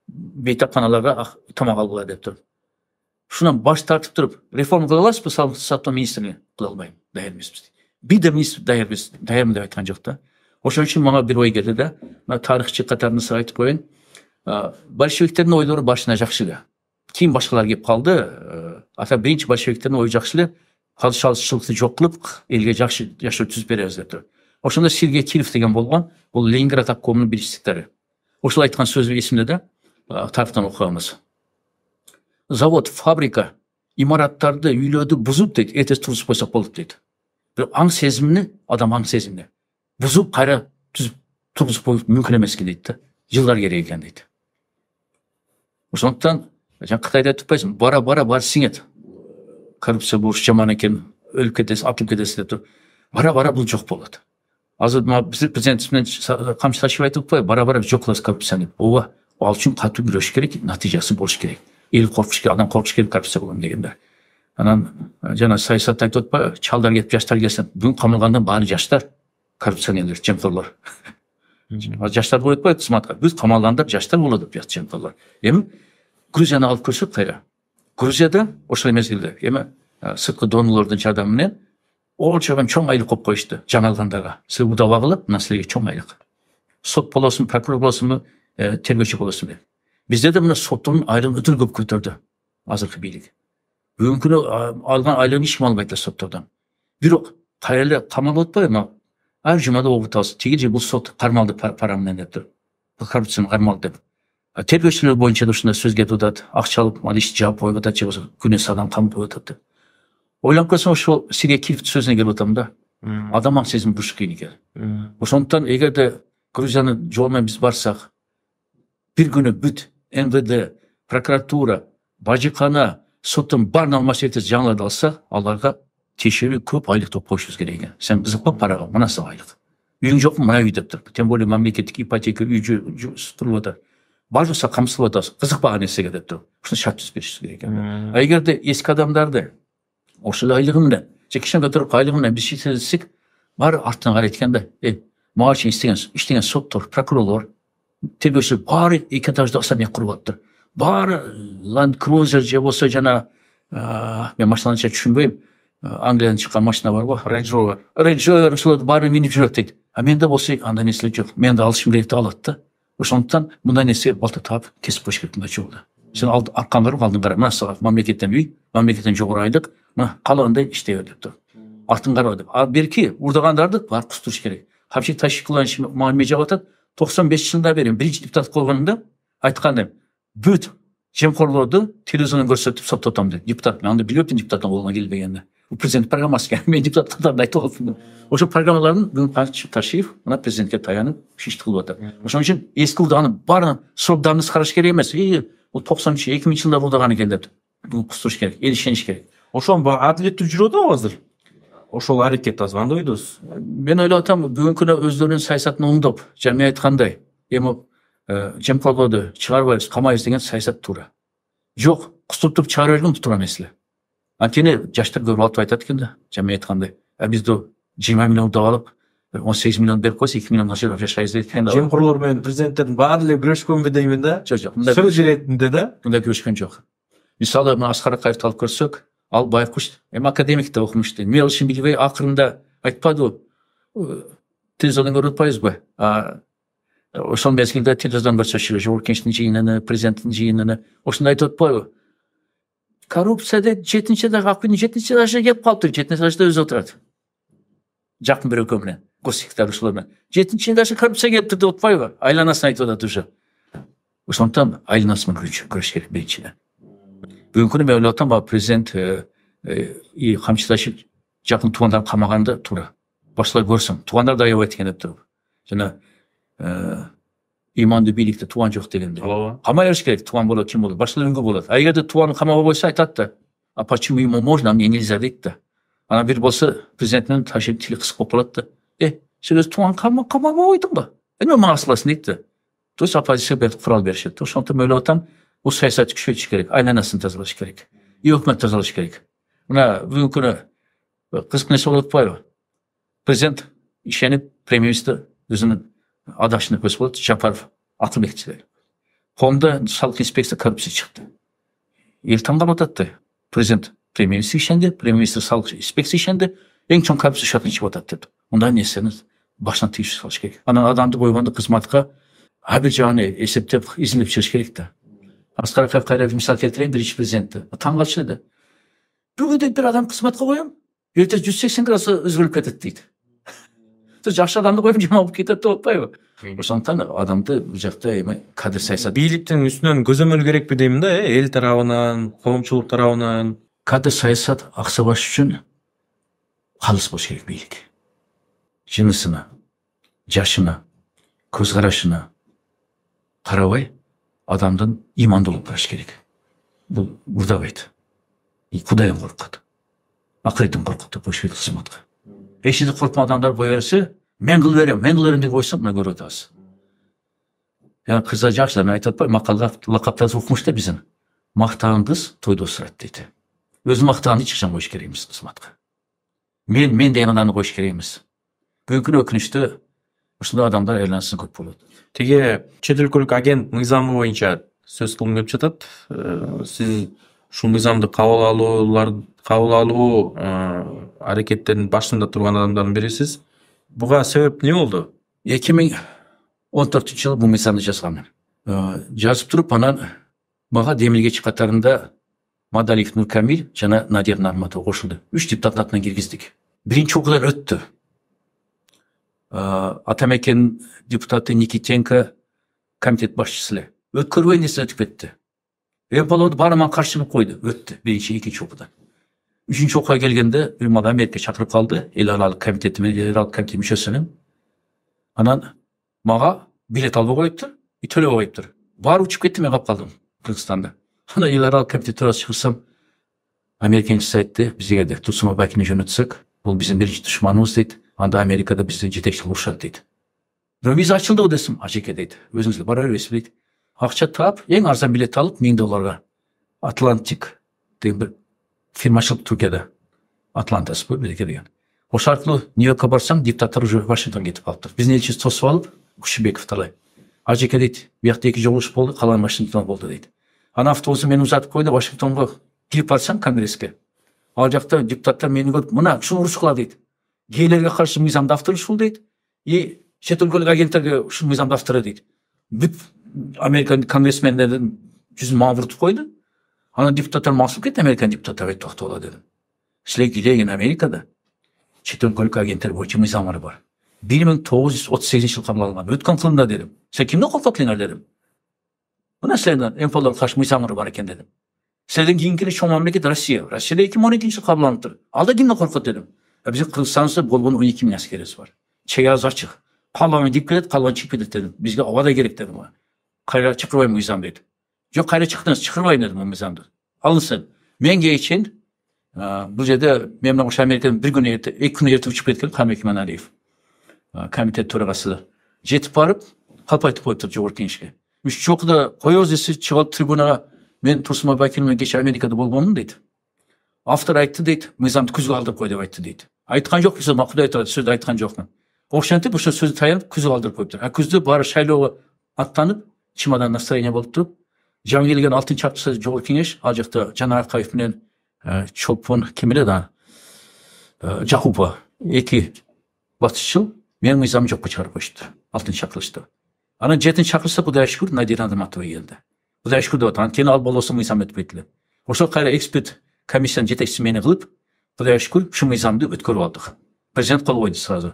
Бейтапканаларга тамак алгыла деп туруп. Шунан баш тартып туруп, реформа кыла аласызбы? Саламаттык сактоо министрлигине кыла албайм, дайыр эмеспиз дейт. Бир да министр дайырбыз, дайырмын деп айткан жок да. Ошон үчүн мага бир ой келди да. Мына тарыхчы катарында сага айтып коеюн. Большевиктердин ойлору башына жакшы эле. Кийин башкалар келип калды. Ата биринчи большевиктердин ою жакшы эле. Калышалчылыкты жок кылып, элге жакшы жашоо түзүп беребиз деп туруп. Ошондо Сергей Киров деген болгон, бул Ленинград обкомунун биричтиктери. Ошол айткан сөзү эсимде да. Тарыхтан окуганбыз. Завод, фабрика, имараттарды, үйлөрдү бузуп дейт, эртеси тургузуп койсок болот дейт. Бирок аң сезимни, адам аң сезимни бузуп кайра түзүп тургузуп коюш мүмкүн эмес экен дейт да. Жылдар керек экен дейт. Ошондуктан Кытайда айтпайсың, бара сиңет. Коррупция болуш жаман экен, өлүп кетесиз, атылып кетесиз деп туруп. Бара бул жок болот. Азыр биз президент менен камчылашып айтып атпайбы, бара жок кылабыз коррупцияны деп. Ооба, ал үчүн катуу күрөш керек, натыйжасы болуш керек. Эл коркуш керек, адам коркуш керек коррупция болгон дегенде. Анан жана саясатта айтып атпайбы, чалдар кетип жаштар келсин. Бүгүн камалгандан баары жаштар, коррупционерлер, жемкорлор. Жаштар болот атпайбы кызматка. Бүт камалгандар жаштар болот деп жатат жемкорлор. Эми Грузияны алып көрсөк кайра. Грузияда ошол мезгилде эми сырткы донорлордун жардамы менен очогон чоң айлык коюп коюшту жаңалгандарга. Сиз удава кылып, мына силерге чоң айлык. Сот болосун, прокурор болосунбу, тергөөчү болосун деп. Бизде да мына соттун айлыгын өтө көп көтөрдү азыркы бийлик. Бүгүнкү күнү алган айлыгын эч ким албайт соттордон. Бирок кайра камалып атпайбы? Ар жумада обутабыз. Тиги же бул сот кармалды пара менен деп туруп. Бул коррупцияны кармалды деп. Тергөөчүлөр боюнча да ушундай сөз кетип атат. Акчалык ишти жаап коюп атат, же болбосо күнөөсүз адам камап коюп атат деп. Ойлонуп көрсөң ошол Сергей Киров сөзүнө келип атам да. Адам аң сезим буруш кыйын экен. Ошондуктан эгерде Грузиянын жолу менен биз барсак, бир күнү бүт МВД, прокуратура, бажыкана, соттун баарын алмаштырып жаңыларды алса, аларга тиешелүү көп айлык топ коюшубуз керек экен. Сен кызыкпа парага, мына сага айлык. Үйүң жокпу, мына үй деп туруп. Тем более мамлекеттик ипотека үй турулуп атат. Бар болсо камсызып атасыз, кызыкпаган нерсеге деп туруп. Ушуну шарт түзүп беришибиз керек экен. Эгерде эски адамдарды ошол айлыгы менен, же киши көтөрүп айлыгы менен биз иштесек, баары артына карайт экен да. Мага үчүн иштеген соттор, прокурорлор, тергөөчүлөр баары эки этаждуу особняк куруп атыптыр. Баары Land Cruiser же болсо жана мен машиналарча түшүнбөйм. Англиядан чыккан машина бар го, Range Rover, ошолорду баары минип жүрөт дейт. Менде болсо андай нерселер жок. Мен да алышым керек деп алат да. Ошондуктан мындай нерсе балта таап кесип коюш керек мындай жолду. Сен аркаңды барып алдың кара. Мына сага мамлекеттен үй, мамлекеттен жогору айлык, мына каалагандай иштей бер деп тур. Артын караба деп. А берки урдагандарды баары кустуруш керек. Хапчик Ташикулович мага эме жагып атат. 95 жылда бери биринчи депутат болгонунда айткан бүт жемкорлорду телевизордон көрсөтүп соттотом деп. Депутат мен анда билбепмин депутаттан колуна келбегенде. Президент программасы экен. Мен депутат катарында айтып атам. Ошол программаларын бүгүн Ташиев мына президентке таянып шишти кылып атат. Ошон үчүн эски урдаганын баарын срок давность караш керек эмес. Бул 90 2000 жылда урдаган экен деп. Бул кустуруш керек, эл ишениш керек. Ошон адилеттүү жүрөт азыр. ошол аракет аз кандай ойдосуз? Мен ойлоп атам, бүгүнкү күнү өздөрүнүн саясатын оңдоп, жана айткандай, эми жемкорлорду чыгарбайбыз, камайбыз деген саясат туура. Жок, куступтуп чыгарып берген туура эмес эле. Анткени жаштар көп алтып айтат экен да, жана айткандай. Бизде 20 миллионду алып, 18 миллион берип койсо 2 миллионго жашап жашайбыз дейт экен. Жемкорлор менен президенттердин баары эле күрөшкөнбү деймин да. Жок, Сөз иретинде да. мындай күрөшкөн жок. Мисалы, мына Аскар Акаевди алып көрсөк, ал байкуш, эми академикте окумуш дейт. Мен ишин билбей акырында айтпадыбы, телевизордон көрүп атпайбызбы? Ошол мезгилде телевизордон көрсөтчү, Жогорку жыйынын, президенттин жыйынын, ошондо айтып атпайбы? Коррупцияда 7-этажга, акбинин 7-этажына келип калыптыр, 7-этажда өзү отурат. Жакын бир экөө менен, госсекретарь менен. 7-этажга коррупция келиптир деп атпайбы? Айланасын айтып атат уже. Ошондон айланасы менен күрөшүш керек биринчиден. Бүгүнкү күнү мен ойлоп атам, президент камчылашып жакын туугандарын камаганды туура. Башкалар көрсүн, туугандар да аябайт экен деп туруп. Жана иманды бийликте тууган жок дегенде. Камай бериш керек, тууган болот, ким болот, башкалар үнгө болот. А эгерде тууганы камага койсо айтат да, а почему ему можно, а мне нельзя дейт да. Анан бир болсо президенттин ташып тили кысып болуп калат да. Сен өз тууган камага койдуңбу? Эмне мага асыласың дейт да. То есть оппозицияга курал беришет. Ошондон мен ойлоп атам, бул саясатты күчөтүш керек, айланасын тазалаш керек. Өкмөт тазалаш керек. Мына бүгүнкү күнү кызык нерсе болуп атпайбы? Президент ишенип, премьер-министр өзүнүн адашына көз болот, Жапаров Атылбекчилер. Коомдо салык инспекция коррупция чыкты. Эл таң калып атат да. Президент премьер-министр ишенди, премьер-министр салык инспекция ишенди, эң чоң коррупция шатын чыгып атат деп. Мындай нерсени башынан тийип салыш керек. Анан адамды койгондо кызматка ар бир жагын эсептеп, изилдеп чыгыш керек да. Аскар Акаев кайра мисал келтирейин, биринчи президентти. Таң калчу эле. Бүгүн бир адам кызматка коем, эртең 180 градус өзгөрүп кетет дейт. Жакшы адамды коюп жаман болуп кетет деп атпайбы? Ошондон адамды бул жакта эми кадр саясат. Бийликтин үстүнөн көзөмөл керекпи деймин да, эл тарабынан, коомчулук тарабынан. Кадр саясат аксабаш үчүн калыс болуш керек бийлик. Жынысына, жашына, көз карашына карабай адамдын имандуулугу караш керек. Бул урдабайт. Кудайдан коркот. Акыреттен коркот деп коюш керек кызматка. Эшиде коркман адамдар кое берсе, мен кылып берем деп койсо, мына көрүп атабыз. Кыздар жакшы, мен айтып атпайм, макалга лакаптарды окумуш да биздин. Мактаган кыз тойдо осурат дейт. Өзү мактаганды эч качан коюш керек эмес кызматка. Мен деген ананы коюш керек эмес. Бүгүнкү күнү өкүнүчтүү ушундай адамдар айлансын көп болот. Теге чет өлкөлүк агент мыйзамы боюнча сөз кылгым келип жатат. Сиз ушул мыйзамды кабыл алуу аракеттеринин башында турган адамдардын бирисиз. Буга себеп эмне болду? 2014-жылы бул мыйзамды жазганмын. Жазып туруп, анан мага демилгечи катарында Мадалиев Нуркамил жана Надир Нарматова кошулду. 3 депутат атынан киргиздик. Биринчи окуудан өттү. Атамекен депутаты Никитенко комитет башчысы эле. Өткөрбөй нерсе өтүп кетти. Эполоду баарына каршы чыгып койду. Өттү биринчи, экинчи окуудан. Үчүнчү окууга келгенде бир мага Америка чакырып калды. Эл аралык комитет мүчөсүнүн. Анан мага билет албай коюптур, төлөбөй коюптур. Баары учуп кетти, мен калып калдым Кыргызстанда. Анан эл аралык комитет төрагасы чыгырсам, американчы айтты, бизге де Турсунбай Бакини жөнөтсөк, бул биздин биринчи душманыбыз дейт. Анда Америкада бизди жетекчилик урушат дейт. Виза ачылдыбы десем, ажеке дейт. Өзүңүз бара бересиз дейт. Акча таап, эң арзан билет алып $1000 Атлантик деген бир фирма ачылып Түркияда. Атлантас бул береке деген. Ошол аркылуу Нью-Йоркко барсам, депутаттар уже Вашингтонго кетип калыптыр. Биздин элчибиз тосуп алып, Кушубеков талай. Ажеке дейт, биякта 2 жолугуш болду, калган Вашингтон болду дейт. Анан автобусу мени узатып койду, Вашингтонго кирип барсам Конгресске. Ал жакта депутаттар мени көрүп, мына ушуну урушкула дейт. Гейлерге каршы мыйзамды автыры ушул дейт. Чет өлкөлүк агенттерге ушул мыйзамды автыры дейт. Бүт Американ конгрессмендердин жүзүн мага бурутуп койду. Анан депутаттар масып кетти, Американ депутаттары айтып токтола дедим. Силер билеген Америкада чет өлкөлүк агенттер боюнча мыйзамдар бар. 1938-жылы кабыл алынган. Өткөн кылымда дедим. Силер кимден коркуп элеңер дедим. Мына силердин МФОлорго каршы мыйзамдар бар экен дедим. Силердин кийинки чоң мамлекет Россия. Россияда 2012-жылы кабыл алыныптыр. Алда кимден коркот дедим. Биздин Кыргызстанда болгон 12 000 аскерибиз бар. Чек-арасы ачык. Калган дип келет, калган чыгып кетет дедим. Бизге абада керек дедим. Кайра чакырбайм мыйзам дейт. Жок, кайра чыктыңыз, чакырбайм дедим мыйзамды. Алынсын. Мен кечен Бұл жерде мен мына Америкадан екі күн ерте ұшып кеткен Хамит Иманалиев, комитет төрағасы жетіп барып, қалып айтып қойыпты жоғарғы кеңеске. Жоқта қояз десе шығып трибунаға, мен Тұрсынбай Бакирмен кеше Америкада болғанмын дейді. Автор айтты дейді, мизамды күзге алдырып қой деп айтты дейді. Айтқан жоқ, біз мақұл айтады, сөзді айтқан жоқпын. Оқшантып, бұл сөзді таянып, күзге алдырып қойыпты. Күзде бары шайлауға аттанып, чемодан настроение болып тұрып, жаңа келген 6-шы апта жоғарғы кеңес, ал жақта Жанар Ақаев менен Чолпон кемеле да Жакупа екі басшыл менің мизамды жоққа шығарып қойышты. 6-шы шақырылышты. Ана 7-ші шақырылса Құдай шүкір Надира Нығматова келді. Құдай шүкір деп отыр. Кейін алып болса мизам өтіп кетті. Ошол қайра эксперт комиссияның жетекшісі мені қылып, Құдай шүкір шу мизамды өткөрүп алдық. Президент қол қойды сразу.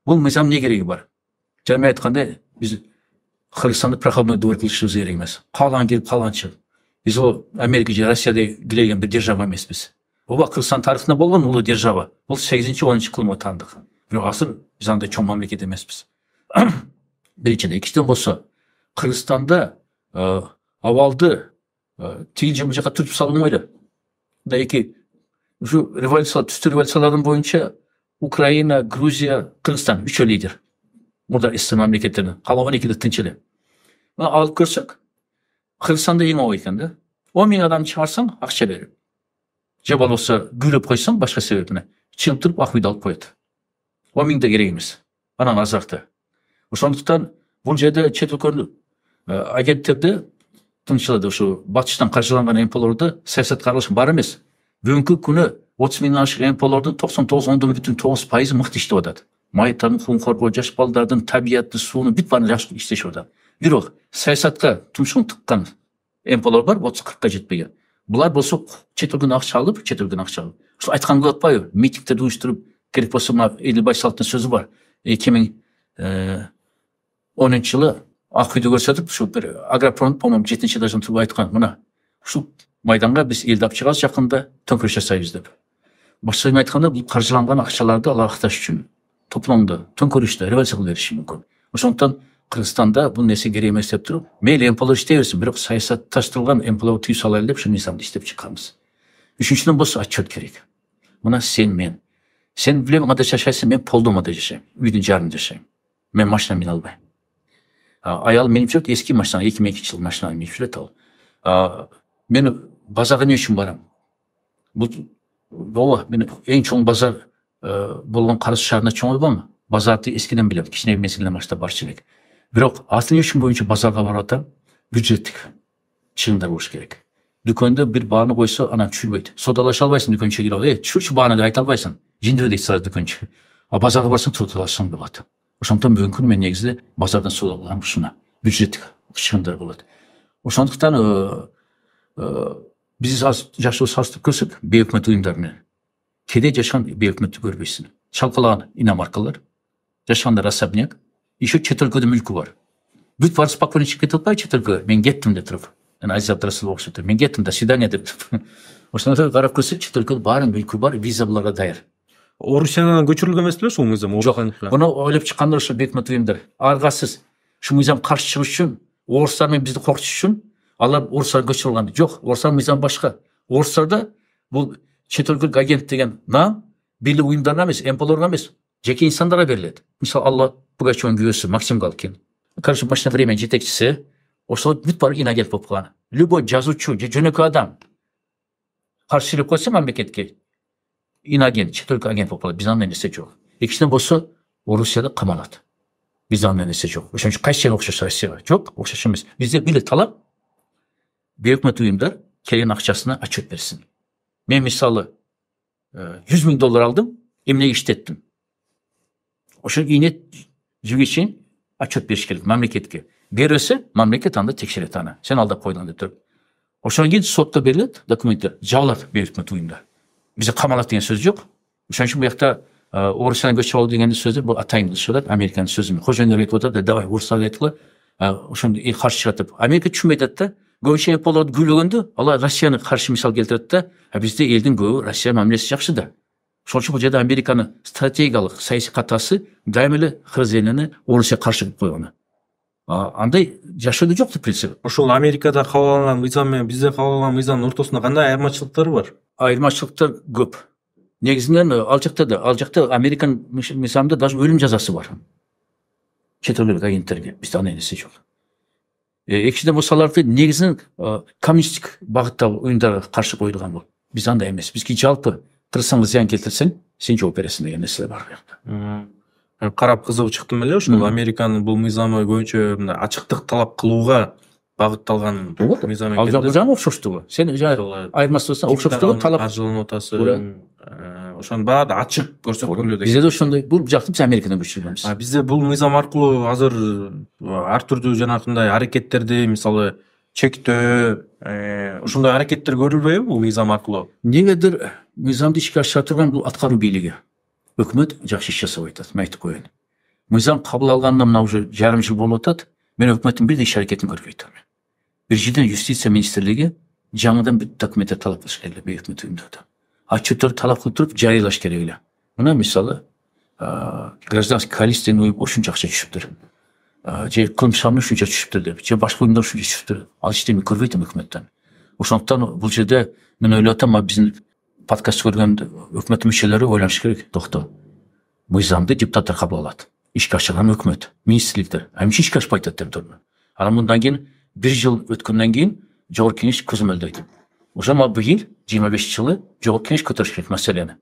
Бұл мизам не керегі бар? Жаңа айтқандай, біз Қырғызстанды проходной двор қылышымыз керек емес. Қалан келіп қалан шығып. Біз ол Америка же Россияда келген бір держава емеспіз. Ол Қырғызстан тарихында болған ұлы держава. Бұл 8-10 қылымы тандық. Бірақ асыр біз андай чоң мемлекет емеспіз. Біріншіден, екіншіден болса, Қырғызстанда авалды тегін жемі жаққа түртіп салынмайды. Да екі революциялар, түсті революциялардың бойынша Украина, Грузия, Қырғызстан үші лидер. Burada İslam memleketlerinin қалған екілі тінчілі. Алып көрсек, Қырғызстанда ең оңай екен де. 10 000 адам шығарсаң, ақша беріп. Же болса гүліп қойсаң, басқа себебіне. Шығып тұрып, ақ үйді алып қояды. 10 000 да керек емес. Анан азақты. Сондықтан бұл жерде шет өлкелер агенттерде тыңшылады, батыштан қаржыланған МПЛОрда саясат қаралышын бар емес. Бүгінгі күні 30 000 ашық МПЛОрдың 99,9% мықты іштеп жатады. Майыптардың құқығын қорғау, жас балдардың табиғатты, суыны бүт барын жақсы істешіп жатады. Бирок саясатқа тұмшын тыққан МПЛОр бар, 30-40-қа жетпеген. Бұлар болса шет өлкеден ақша алып, Сол айтқан болады бай, митингтерді ұйыштырып, керек болса мына Еділбай Салттың сөзі бар. 2010 жылы Ақүйді көрсетіп, бір агропром, по-моему, 7-ші этаждан тұрып айтқан, мына майданға біз елді алып шығамыз жақында төңкеріс жасаймыз деп. Басшылығын айтқанда, бұл қаржыланған ақшаларды алақташ үшін топланды, төңкерісті, революция қылып беріші мүмкін. Сондықтан Қырғызстанда бұл нәрсе керек емес деп тұрып, мейлі МПЛО істей берсін, бірақ саясатташтырылған МПЛО тыю салайын деп шын низамды істеп шыққанбыз. Үшіншіден болса отчет керек. Мына сен мен. Сен білемін қандай жашайсың, мен полдомада жашаймын, үйдің жарында жашаймын. Мен машинамен албаймын. Аял меніп жүреді, ескі машина, 2002 жылы машинамен меніп жүреді ал. Мен базарға не үшін барам? Бұл мен ең чоң базар болған Қарасу шаарына чоң ойбам. Базарды ескіден білем, кішіне меселден башта бар керек. Бірақ асыл үшін бойынша базарға барата бюджеттік шығындар болуш керек. Дүкенде бір бағаны қойса, анан түшірмейді. Содалаша албайсың дүкенші келіп, түшірші бағаны деп айта албайсың. Жиндіре дейді сразу дүкенші. Базарға барсаң содалашсаң болады. Ошондықтан бүгінгі күні мен негізде базардан содалаған ұшына бюджеттік шығындар болады. Ошондықтан біз жақсы салыстырып көрсек, бейөкімет ұйымдармен кеде жашқан бейөкіметті көрбейсің. Шалқалаған иномаркалар, жашқанда особняк, еще шет өлкөдө мүлкі бар. Бүт барып спокойно шығып кете албай шет өлкөгө, мен кеттім деп тұрып. Азия Абдрасулов окшоп тұр. Мен кеттім, до свидания деп тұрып. Ошондон карап көрсек, шет өлкөдө баарын мүлкі бар, виза буларга даяр. Орусиядан көчүрүлгөн эмес беле ушул мыйзам? Жок, буну ойлоп чыккандар ошо бекмет уюмдар. Аргасыз ушу мыйзам каршы чыгыш үчүн, орустар менен бизди коркутуш үчүн алар орустар көчүрүлгөн. Жок, орустар мыйзам башка. Орустарда бул чет өлкөлүк агент деген нам бийлик уюмдарга эмес, МПЛОрго эмес, жеке инсандарга берилет. Мисалы Алла Пугачевдин күйөөсү Максим Галкин. Короче, машина времени жетекчиси ошол бүт бар инагент болуп калган. Любой жазуучу же жөнөкөй адам каршылык койсо мамлекетке инагент, чет өлкө агент болуп калат. Биз андай нерсе жок. Экинчиден болсо Орусияда камалат. Биз андай нерсе жок. Ошон үчүн кайсы жерге окшош Россияга? Жок, окшош эмес. Бизде бир талап бейөкмөт уюмдар келген акчасына отчет берсин. Мен мисалы $100,000 алдым, эмне иштеттим. Ошо ийне жүгө чейин отчет бериш керек мамлекетке. Бербесе, мамлекет анда текшерет аны. Сен алдап койдуң деп туруп. Ошондон кийин сотто берилет документтер, жабылат бейөкмөт уюмдар. Бизде камалат деген сөз жок. Ошон үчүн буякта Орусиядан көчүп алуу деген сөздү бул атайын кылышып атат, Американын сөзү. Кожоюндар айтып атат, давай орустарга айткыла. Ошондо каршы чыгатып. Америка түшүнбөй атат да. Көбүнчө полорду күйлөгөндө, алар Россияны каршы мисал келтирет да, бизде элдин көбү Россия мамилеси жакшы да. Ошол үчүн бул жерде Американын стратегиялык саясий катасы дайым эле Кыргыз элине Орусия каршы кылып койгон. Андай жашоодо жок деп принцип. Ошол Америкада кабыл алынган мыйзам менен бизде кабыл алынган мыйзамдын ортосунда кандай айырмачылыктары бар? айырмашылықтар көп. Негізінен ал жақта Американ мисамда даже өлім жазасы бар. Шетелдік агенттерге бізде андай нәрсе жоқ. Екіншіден осыларды негізінен коммунистік бағыттағы ұйымдарға қарсы қойылған бұл. Біз андай емес. Бізге жалпы тырысаң зиян келтірсең, сен жауап бересің деген нәрселер бар бұл жақта. Қарап қызығы шықтым эле ошол Американын бул мыйзамы көбүнчө ачыктык талап кылууга багытталган мыйзам Ал экен. жағы жаңа окшоштугу. Сен айырмасы болсаң, окшоштугу талап. Каржыланып атасы. Ошонун баары да ачык көрсөтүлөт. Бизде де ошондой. Бул жакты биз Америкадан көчүргөнбүз. Бизде бул мыйзам аркылуу азыр ар түрдүү жанакындай аракеттерди, мисалы чектөө, ошондой аракеттер көрүлбөйбү бул мыйзам аркылуу? Негедир мыйзамды ишке ашыра турган бул аткаруу бийлиги. Өкмөт жакшы иш жасап атат, мен айтып коеюн. Мыйзам кабыл алганына мына уже жарым жыл болуп атат. Мен өкмөттүн бир да иш аракетин көрбөй атам. Биринчиден юстиция министрлиги жаңыдан бүт документтер талап кылыш керек эле өкмөт уюмдарда. Отчеттер талап кылып туруп жарыялаш керек эле. Мына мисалы гражданский коалиция уюм ушунча акча түшүптүр. Же кылмыш ушунча түшүптүр деп, же башка уюмдар ушунча түшүптүр. Ал иштеми көрбөй атам өкмөттөн. Ошондуктан бул жерде мен ойлоп атам, биздин подкаст көргөн өкмөт мүчөлөрү ойлоnuş керек. Токто. Мыйзамды депутаттар кабыл алат. Ишке ашырган өкмөт, министрликтер. Эмне ишке ашпай атат деп турмун. Анан мындан кийин 1 жыл өткөндөн кийин жогорку кеңеш көзөмөлдөйт. Ошо быйыл 25 жылы жогорку кеңеш көтөрүш керек маселени.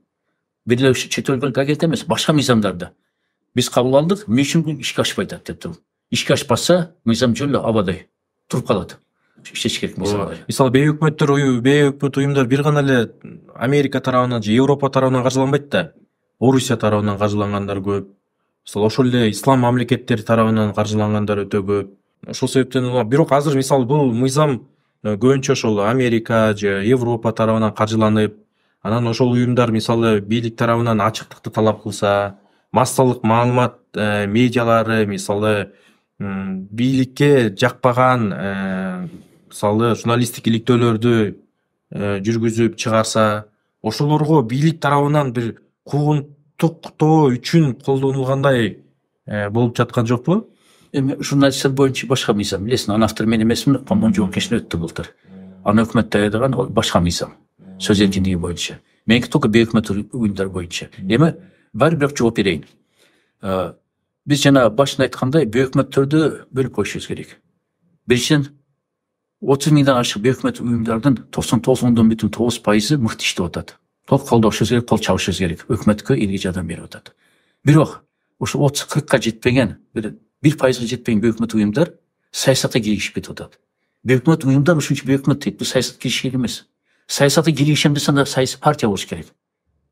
Бир эле чет элдик агент эмес, башка мыйзамдарда. Биз кабыл алдык, эмне үчүн бул ишке ашпай атат деп турмун. Ишке ашпаса, мыйзам жөн эле абадай туруп калат. Иштеш керек мыйзам. Мисалы бейөкмөт уюмдар бир гана эле Америка тарабынан же Европа тарабынан каржыланбайт да. Орусия тарабынан каржылангандар көп. Мисалы ошол эле ислам мамлекеттери тарабынан каржылангандар өтө көп. Ошол себептен бирок азыр мисалы бул мыйзам көбүнчө ошол Америка же Европа тарабынан каржыланып, анан ошол уюмдар мисалы бийлик тарабынан ачыктыкты талап кылса, массалык маалымат медиалары мисалы бийликке жакпаган мисалы журналисттик иликтөөлөрдү жүргүзүп чыгарса, ошолорго бийлик тарабынан бир куугунтуктоо үчүн колдонулгандай болуп жаткан жокпу? Эми журналисттер боюнча башка мыйзам. Билесиң, анын автору мен эмесмин, по-моему, жогорку кеңештен өттү былтыр. Аны өкмөт даярдаган, ол башка мыйзам. Сөз эркиндиги боюнча. Меники только бейөкмөт уюмдар боюнча. Эми баары бирок жооп берейин. Биз жана башында айткандай, бейөкмөттөрдү бөлүп коюшубуз керек. Биринчиден 30 миңден ашык бейөкмөт уюмдардын 99,9% мыкты иштеп атат. Толук колдошубуз керек, кол чабышыбыз керек. Өкмөткө элге жардам берип атат. Бирок ошо 30-40ка жетпеген, 1%га жетпеген бейөкмөт уюмдар саясатка киришип кетип атат. Бейөкмөт уюмдар ушунча бейөкмөт дейт, бул саясатка киришиш керек эмес. Саясатка киришем десе анда саясий партия болуш керек.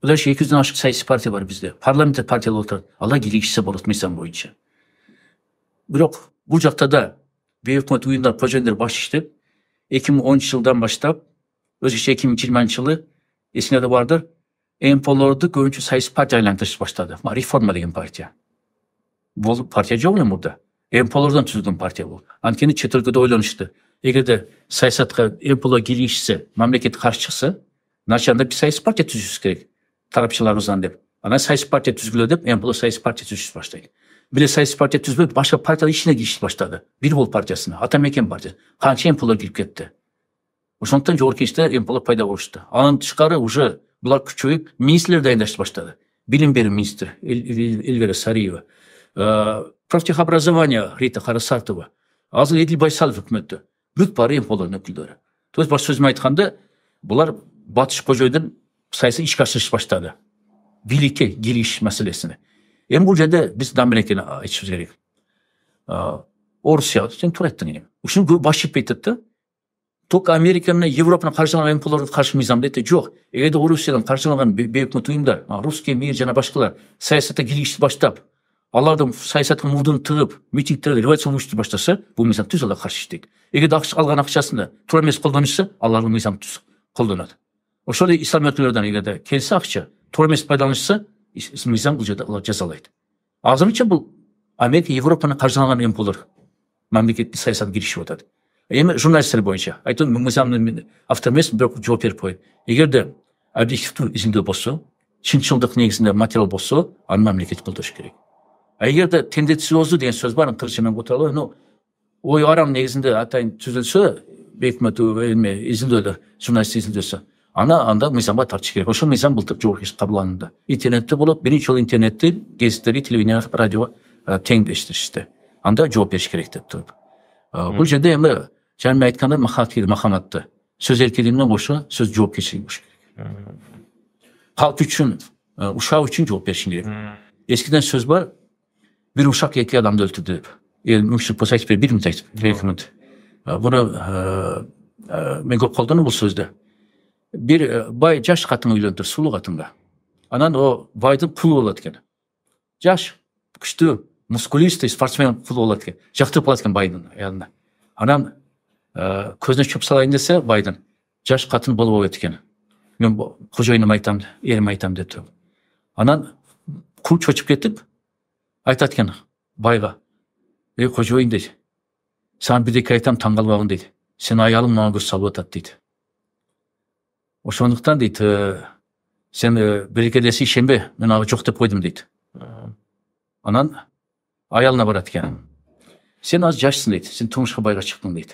Булар 200дөн ашык саясий партия бар бизде. Парламентте партиялар отурат. Алар киришсе болот мыйзам боюнча. Бирок бул жакта да бейөкмөт уюмдар, пожендер баш иштеп, 2010 жылдан баштап, өзгөчө 2020 жылы эсиңерде бардыр, МПлорду көбүнчө саясий партия айлантырыш баштады. Реформа деген партия. Бул партия жок эле мурда. МПлордон түзүлгөн партия бул. Анткени чет өлкөдө ойлонушту. Эгерде саясатка МПлор киришсе, мамлекет каршы чыкса, значит анда биз саясий партия түзүшүбүз керек. Тарапчыларыбыздан деп. Анан саясий партия түзгүлө деп, МПлор саясий партия түзүш баштайт. Бир саясий партия түзбөй, башка партиялар ичине киришип баштады. Бир бол партиясына, ата мекен партия. Канча МПлор кирип кетти. Ошондуктан жогорку кеңеште МПлор пайда болушту. Анын тышкары уже булар күчөйүп, министрлер дайындашты баштады. Билим берүү министри Эльвира Сариева, профтехобразование Рита Харасартова, азыр Эдил Байсалов өкмөттө. Бүт баары МПлордун өкүлдөрү. То есть башка сөз менен айтканда, булар батыш кожойдун саясий ишке ашырыш баштады. Бийликке кириш маселесине. Эми бул жерде биз дамир экенин айтышыбыз керек. Орусия, сен туура айттың. Ушуну көп баш жетпей атат да. Только Американы, Европаны каржылаган МПлорго каршы мыйзам дейт жок. Эгерде Орусиядан каржылаган бейөкмөт уюмдар, Русский мир жана башкалар саясатта киришти баштап, алардын саясатка мурдун тыгып, митингдерди революция уюштуруп баштаса, бул мыйзам түз ала каршы иштейт. Эгерде алган акчасында туура эмес колдонушса, алардын мыйзам түз колдонот. Ошол ислам өлкөлөрдөн эгерде келсе акча, туура эмес пайдаланышса, мыйзам бул жерде алар жазалайт. Азырынча бул Америка, Европаны каржылаган МПлор мамлекеттик саясатка киришип атат. Эми журналисттер боюнча айтам, мыйзамдын автор эмес, бирок жооп берип коеюн. Эгерде объективдүү изилдөө болсо, чынчылдык негизинде материал болсо, аны мамлекет колдош керек. Эгерде тенденциоздуу деген сөз бар, кыргызча менен которулат, ой арам негизинде атайын түзүлсө, бейөкмөт изилдөөлөр, журналисттик изилдөөсө, анда мыйзамга тартыш керек. Ошол мыйзам былтыр жогорку кабыл алынды. Интернетте болот, биринчи жолу интернетти гезиттерге, телевидение, радиого тең эчтиришти. Анда жооп бериш керек деп туруп. Бул жерде эми жаңы мен айткандай маханатты сөз эркиндиги менен кошо сөз жоопкерчилиги болуш керек. Халк үчүн, ушак үчүн жооп беришиң керек. Eskiden söz var, bir uşak iki adam da öldürdü deyip. Mümkün olsa hiçbir bir minut bir minut. Bunu ben çok kolduğunu bu sözde. Bir bay caş katını uylandır, sulu katında. Anan o baydım pulu olatken. Caş, kıştı, muskulist, sportsmen pulu olatken. Jaktı olatken baydın yanına. Anan közüne çöp salayın dese baydın. Caş katını bolu olatken. Ben koca aytam, yerim aytam dedi. Anan kul çöçüp getip aytatken bayga. Koca oyun dedi. Sen bir de aytam tangal bağın dedi. Sen ayalım bana göz salvat at dedi. Oşonluktan dedi. Sen berekedesi şembe ben abi çok da koydum dedi. Anan ayalına baratken. Sen az yaşsın dedi. Sen turmuşka bayga çıktın dedi.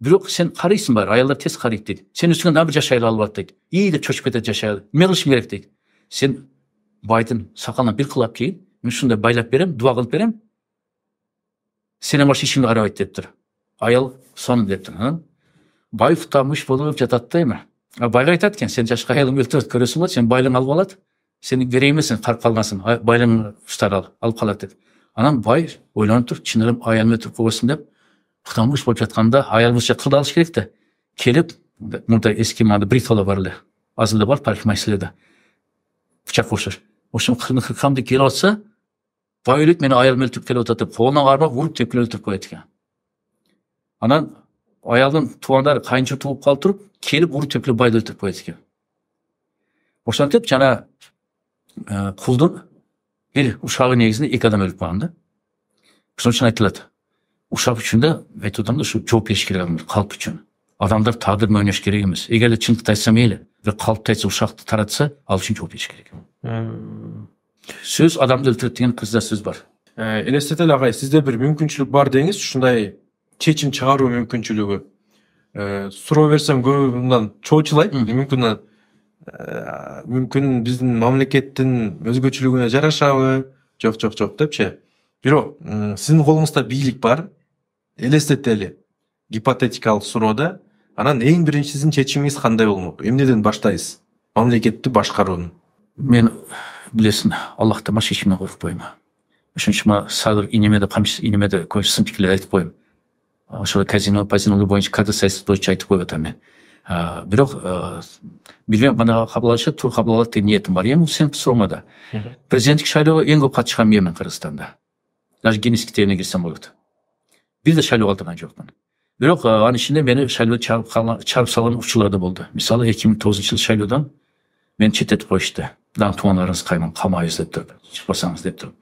Birok sen karıysın bari. Ayallar tez karıydı dedi. Sen üstüne daha bir yaşayla alvat dedi. İyi de çöçüp etet yaşayla. Melişim gerek dedi. Sen baydın sakalına bir kılap keyin. Ben şunda baylap berem, dua kılıp berem. Sene başı işimde arabayt deptir. Ayal sonu deptir. Bay tutamış bolup jatat değil mi? Bayga aytatken sen jaşka ayalım öldürüp körөsүң болот, sen baylığın alıp alat. Seni vereymesin, fark kalmasın. Baylığın tutar alıp kalat dedi. Anam bay oylanıp dur, çınırım ayalımı ötürüp koyasın dep. Tutamış bolup jatkanda ayalımızca kıldı alış gerek de. Kelip, burada eski mağda britola varlı. Azılda var, parfümeysilerde. Bıçak koşur. Oşum kırını kırkamdı geri atsa, bay ölüp beni ayalımı ötürüp kele otatıp, koluna ağırmak vurup tepkini ötürüp koyatken. Anan ayalın tuğanları kayınçı tuğup kaldırıp, kelip vurup tepkini bayda ötürüp koyatken. Oşan tep cana kuldun bir uşağın negizinde ilk adam ölüp bağındı. Son için aytıladı. Uşak üçün de metodamda şu çok eşkili alınır, kalp üçün. Adamlar tağdırma önüş gerek emez. Eğer de çınlıkta etsem eyle ve kalpta etse uşaktı taratsa, al üçün çok eşkili gerek. Söz adamды өлтүрөт деген кызда сөз бар. Элестетел агай, сизде бир мүмкүнчүлүк бар деңиз, ушундай чечим чыгаруу мүмкүнчүлүгү. Суроо берсем көбү мындан чоочулайт. Мүмкүн биздин мамлекеттин өзгөчөлүгүнө жарашабы? Жок депчи. Бирок сиздин колуңузда бийлик бар. Элестетели гипотетикалык суроода, анан эң биринчи сиздин чечимиңиз кандай болмок? Эмнеден баштайсыз? Мамлекетти башкарууну. Мен билесин, Аллахты маш ешімнен қорықпаймын. Үшіншіма садыр инеме де көшсін пікірлер айтып қойым. Ошол казино бойынша кадр саясаты бойынша айтып қойып атам мен. Бирок билбейм, мана кабыл алышы тур кабыл алат деген ниетим бар. Эми сен суроомада. Президенттик шайлоого эң көп катышкан менмин Кыргызстанда. Даже Гиннес китебине кирсем болот. Бир да шайлоо калтырган жокмун. Бирок анын ичинде мени шайлоо чарып салган учурлар да болду. Мисалы 2009-жылы шайлоодон мен чет коюшту. Дан туғандарыңыз қайман қалмайыз деп тұрып, шықпасаңыз деп тұрып.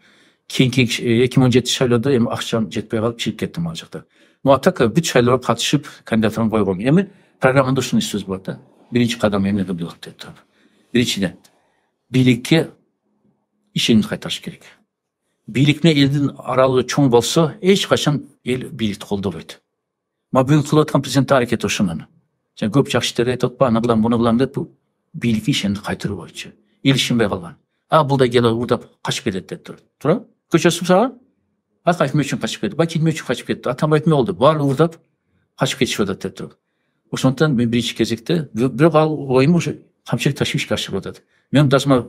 Кейінгі 2017 шайлода ем ақшам жетпей қалып шығып кеттім ал жақта. Но а так бүт шайлоға қатышып кандидатураны қойғым. Емі программада ушундай сөз бар да. Биринчи кадам эмнеге билик деп тұрып. Биринчиден бийликке ишенимди кайтарыш керек. Бийлик менен элдин аралыгы чоң болсо, эч качан эл бийликти колдобойт. Бүгүн кылып аткан президент аракети ошонун. Жана көп жакшы иштер айтып атпа, аны кылам, буну кылам деп бийликке ишенимди кайтаруу боюнча. Илишинбей калган. Бул да келип урдап качып кетет деп тур. Тура? Көчөсүп сага? Акайтмы үчүн качып кетти. Бакитме үчүн качып кетти. Атамбайтме болду. Баары урдап качып кетишип атат деп тур. Ошондон мен биринчи кезекте бирок ал оюм уже камчылык ташвишке ашып атат. Мен дасма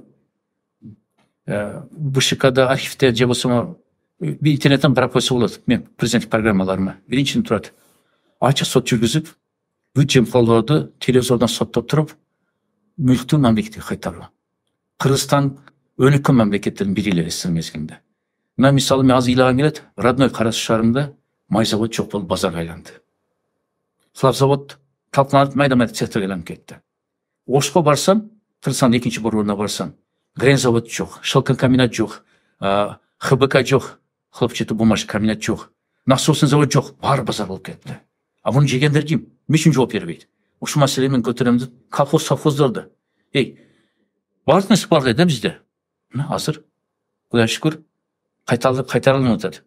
БШКда архивде же болсо бир интернеттен карап койсо болот. Мен президенттик программаларыма биринчиден турат. Ачык сот жүргүзүп, бүт жемкорлорду телевизордон соттоп туруп, мүлктү мамлекетке кайтаруу. Кыргызстан өнүккөн мамлекеттердин бири эле эсер мезгилинде. Мына мисалы мен азыр ыйлаган келет, родной Карас шаарында май завод жок болуп базарга айланды. Хлеб завод талкаланып майда-майда цехтерге айланып кетти. Ошко барсам, Кыргызстандын экинчи борборуна барсам, грен завод жок, шелкон комбинат жок, ХБК жок, хлопчатый бумажный комбинат жок, насосный завод жок, баары базар болуп кетти. Буну жегендер ким? Эмне үчүн жооп бербейт? Ушул маселени мен көтөрөм деп колхоз совхоздорду. Бардық несі бар да бізде. Азыр, Құдай шүкір, қайтарылып жатады.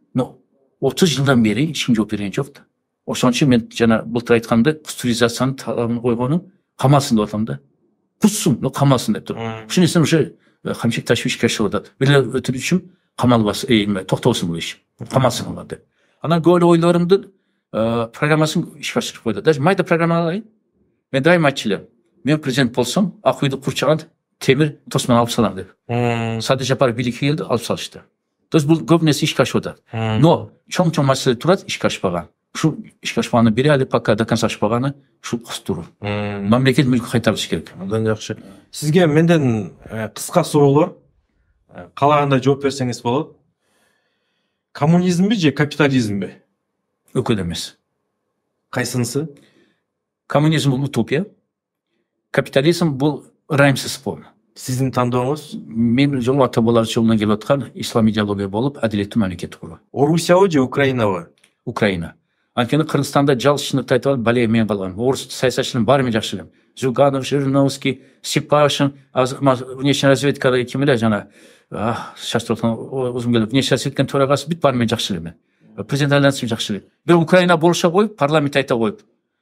30 жылдан бері ешкім жооп берген жоқ. Ошон үчүн мен жана былтыр айтканда пастеризацияны талабын койгонун камалсын деп атам да. кутсун, камалсын деп тур. Ушун эсен уже камчек ташвишке чыгып атат. Бир өтүрүчүм камалбас, токтобосун бул иш. Камалсын алар деп. Анан көп ойлорумдун программасын ишке ашырып койду. Даже майда программалар. Мен дайым айтчылам. Мен президент болсом, ак үйдү курчаган темир тосман алып салам деп. Садыр Жапаров бийликке келди, алып салышты. То есть бул көп нерсе ишке ашып атат. Но чоң маселе турат, ишке ашпаган. Ушу ишке ашпаганы бери али пока до конца ашпаганы ушу кустуру. Мамлекет мүлкү кайтарылыш керек. Андан жакшы. Сизге менден кыска суроолор. Каалагандай жооп берсеңиз болот. Коммунизмби же капитализмби? Өкөл эмес. Кайсынысы? Коммунизм бул утопия. Капитализм бул райымсыз спор. Сиздин тандооңуз? Мен жолу ата бабалар жолунан келип аткан ислам идеология болуп, адилеттүү мамлекет куруу. Орусиябы же Украинабы? Украина. Анткени Кыргызстанда жалшындыкты айтып алып, бале мен калган. Орус саясатчыларын баары мен жакшы элем. Зюганов, Жириновский, Сипашин, внешняя разведка ким эле жана шаштырткан өзүм келип, внешняя разведканын төрагасы бүт баары мен жакшы элем. Президент айлансын жакшы элем. Бир Украина болуша коюп, парламент айта коюп.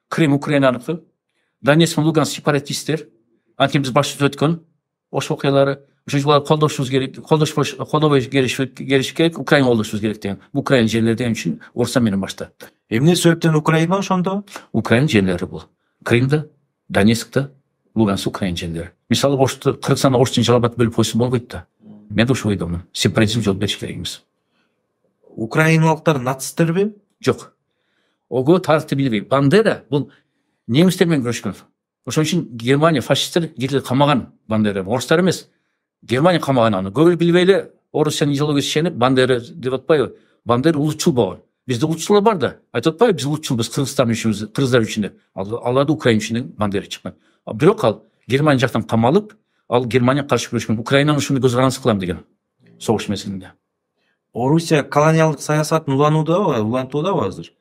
Крым Украинаныкы, Донецк, Луганск сепаратисттер. Анткени биз башыбыз өткөн ошол окуялары ушуларды колдошубуз керек, колдобой келиш керек, Украина колдошубуз керек деген. Бул Украина жерлерде үчүн Орусстан менен башта. Эмне себептен Украина ошондо? Украина жерлери бул. Крымда, Донецкта, Луганск Украина жерлери. Мисалы, Кыргызстанда орусча жалабат бөлүп койсо болбойт да. Мен да ошол ойдомун. Сепаратизм жол бериш керек эмес. Украиналыктар нацисттерби? Жок. Ого тарыхты билбейм. Бандера бул немистер менен күрөшкөн. Ошон үчүн Германия фашисттер Гитлер камаган Бандера. Орустар эмес. Германия камаган аны. Көбү билбей эле Орусиянын идеологиясы ишенип Бандера деп атпайбы? Бандера улутчул болгон. Бизде улутчулар бар да. Айтып атпайбы, биз улутчулбуз Кыргызстан үчүн, кыргыздар үчүн деп. Алар да Украина үчүн Бандера чыккан. Бирок ал Германия жактан камалып, ал Германия каршы күрөшкөн. Украинаны ушундай көз карандысы кылам деген. Согуш мезгилинде. Орусия колониалдык саясатын улантуудабы азыр?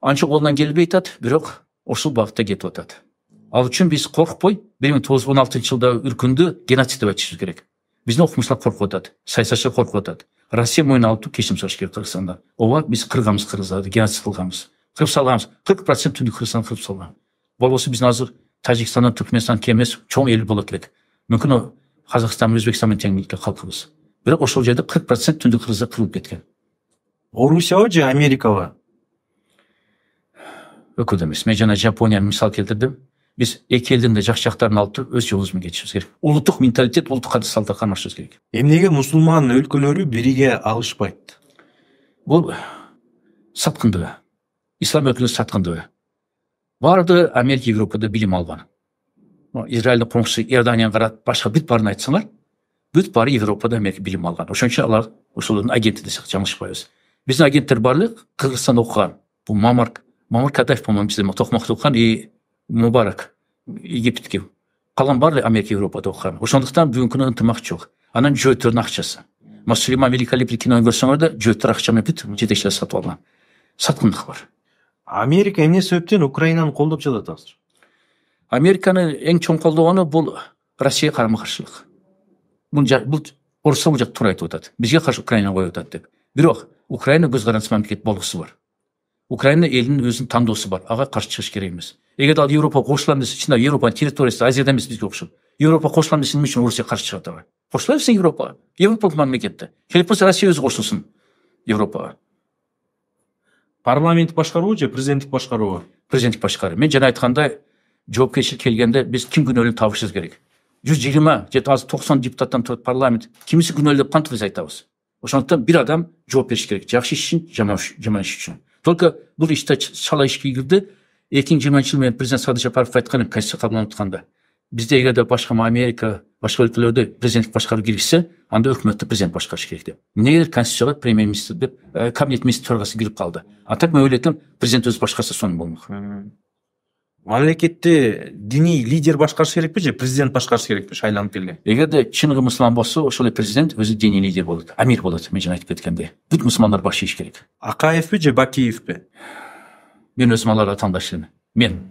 Анча колунан келбей атат, бирок ошол багытта кетип атат. Ал үчүн биз коркпой 1916-жылда үркүндү геноцид деп айтышыбыз керек. Биздин окумуштар коркуп атат, саясатчылар коркуп атат. Россия мойнуна алып кечирим сураш керек Кыргызстанда. Ооба биз кырганбыз кыргыздарды, геноцид кылганбыз. Кырып салганбыз. 40% түндүк Кыргызстан кырып салган. Болбосо биздин азыр Тажикстандан, Түркмөнстан кемес чоң эл болот элек. Мүмкүн Казакстан, Өзбекстан менен теңдикке калкыбыз. Бирок ошол жерде 40% түндүк Кыргыздар кырылып кеткен. Орусиябы же Америкабы? Өкүл эмес. Мен жана Жапонияны мисал келтирдим. Биз эки элдин да жакшы жактарын алып туруп өз жолубуз менен кетишибиз керек. Улуттук менталитет, улуттук кадыр салтка кармашышыбыз керек. Эмнеге мусулман өлкөлөрү бирге алышпайт? Бул саткындыгы. Ислам өлкөлөрү саткындыгы. Баардыгы Америка, Европада билим алган. Израилдин коңшусы Иорданияга карап башка бүт баарын айтсаңар, бүт баары Европада Америка билим алган. Ошон үчүн алар ошолордун агенти десек жаңылышпайбыз. Биздин агенттер барлык Кыргызстанда окуган. Бул Мамар Кадаев, по-моему, бизден Токмокто окуган и Мубарак Египтке. Калган баары Америка, Европада окуган. Ошондуктан бүгүнкү күнү ынтымак жок. Анан жөөттөрдүн акчасы. Сулейман Великолепный кинону көрсөңөр да жөөттөр акча менен бүт жетекчилер сатып алган. Саткындык бар. Америка эмне себептен Украинаны колдоп жатат азыр? Американы эң чоң колдогону бул Россия карама каршылык. Бул Орусия бул жакта туура айтып атат. Бизге каршы Украина коюп атат деп. Бирок Украина көз карандысы мамлекет болгусу бар. Украина элинин өзүнүн тандоосу бар. Ага каршы чыгыш керек эмес. Эгер ал Европа кошулам десе, чындап Европанын территориясы Азияда эмес, бизге окшоп. Европа кошулам десе, эмне үчүн Орусия каршы чыгат ага? Кошула берсин Европага. Европалык мамлекетте. Керек болсо Россия өзү кошулсун Европага. Парламент башкаруу же президенттик башкаруу? Президенттик башкаруу. Мен жана айткандай, жоопкерчилик келгенде биз ким күнөөлүү табышыбыз керек. 120 же 90 депутаттан турат парламент. Кимиси күнөөлүү деп кантип биз айтабыз? Ошондуктан бир адам жооп бериш керек. Жакшы иш үчүн, жаман иш үчүн. Только бул иште шала ишке кирди. 2020 мен президент Садыр Жапаров айткан конституция кабылданып атканда. Бизде эгерде башка Америка, башка өлкөлөрдө президенттик башкаруу киргизсе, анда өкмөттү президент башкарыш керек деп. Эмнеге конституцияга премьер-министр деп кабинет министр төрагасы кирип калды. А так мен ойлойм, президент өзү башкарса сонун болмок. Мамлекетти диний лидер башкарыш керекпи же президент башкарыш керекпи шайланып келген? Эгерде чыныгы мусулман болсо, ошол эле президент өзү диний лидер болот, амир болот. Мен жана айтып кеткендей. Бүт мусулмандар баш ийиш керек. Акаевпи же Бакиевпи? Мен өзүм аларды тандаш элем. Мен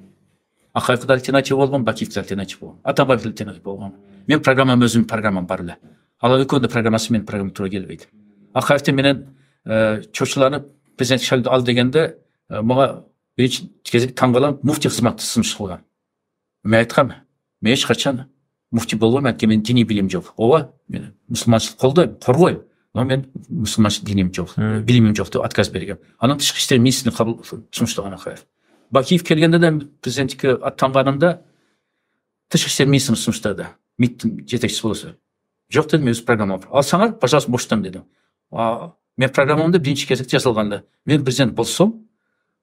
Акаевди альтернатива болгон, Бакиевди альтернатива болгон. Атамбаевди альтернатива болгон. Мен программам өзүмдүн программам бар эле. Алар экөөнүн программасы менин программам туура келбейт. Акаевди менен чочуланып президент шайлды ал дегенде мага биринчи кезек таң калам, муфтий кызматты сунуш кылган. Мен айткам, мен эч качан муфти болуым, мен дини билим жоқ. Ооба, мен мұсылманшылық қолдаймын, қорғаймын. Но мен мұсылманшылық диним жоқ, билимим жоқ деп отказ берген. Анан тышкы иштер министрин кабыл сунуштаган Акаев. Бакиев келгенде де президенттикке аттанганымда тышкы иштер министрин сунуштады. МИДтин жетекчиси болосу. Жоқ дедим, өз программам. Алсаңар, пожалуйста, боштан дедим. Мен программамда биринчи кезекте жазылганда, мен президент болсом,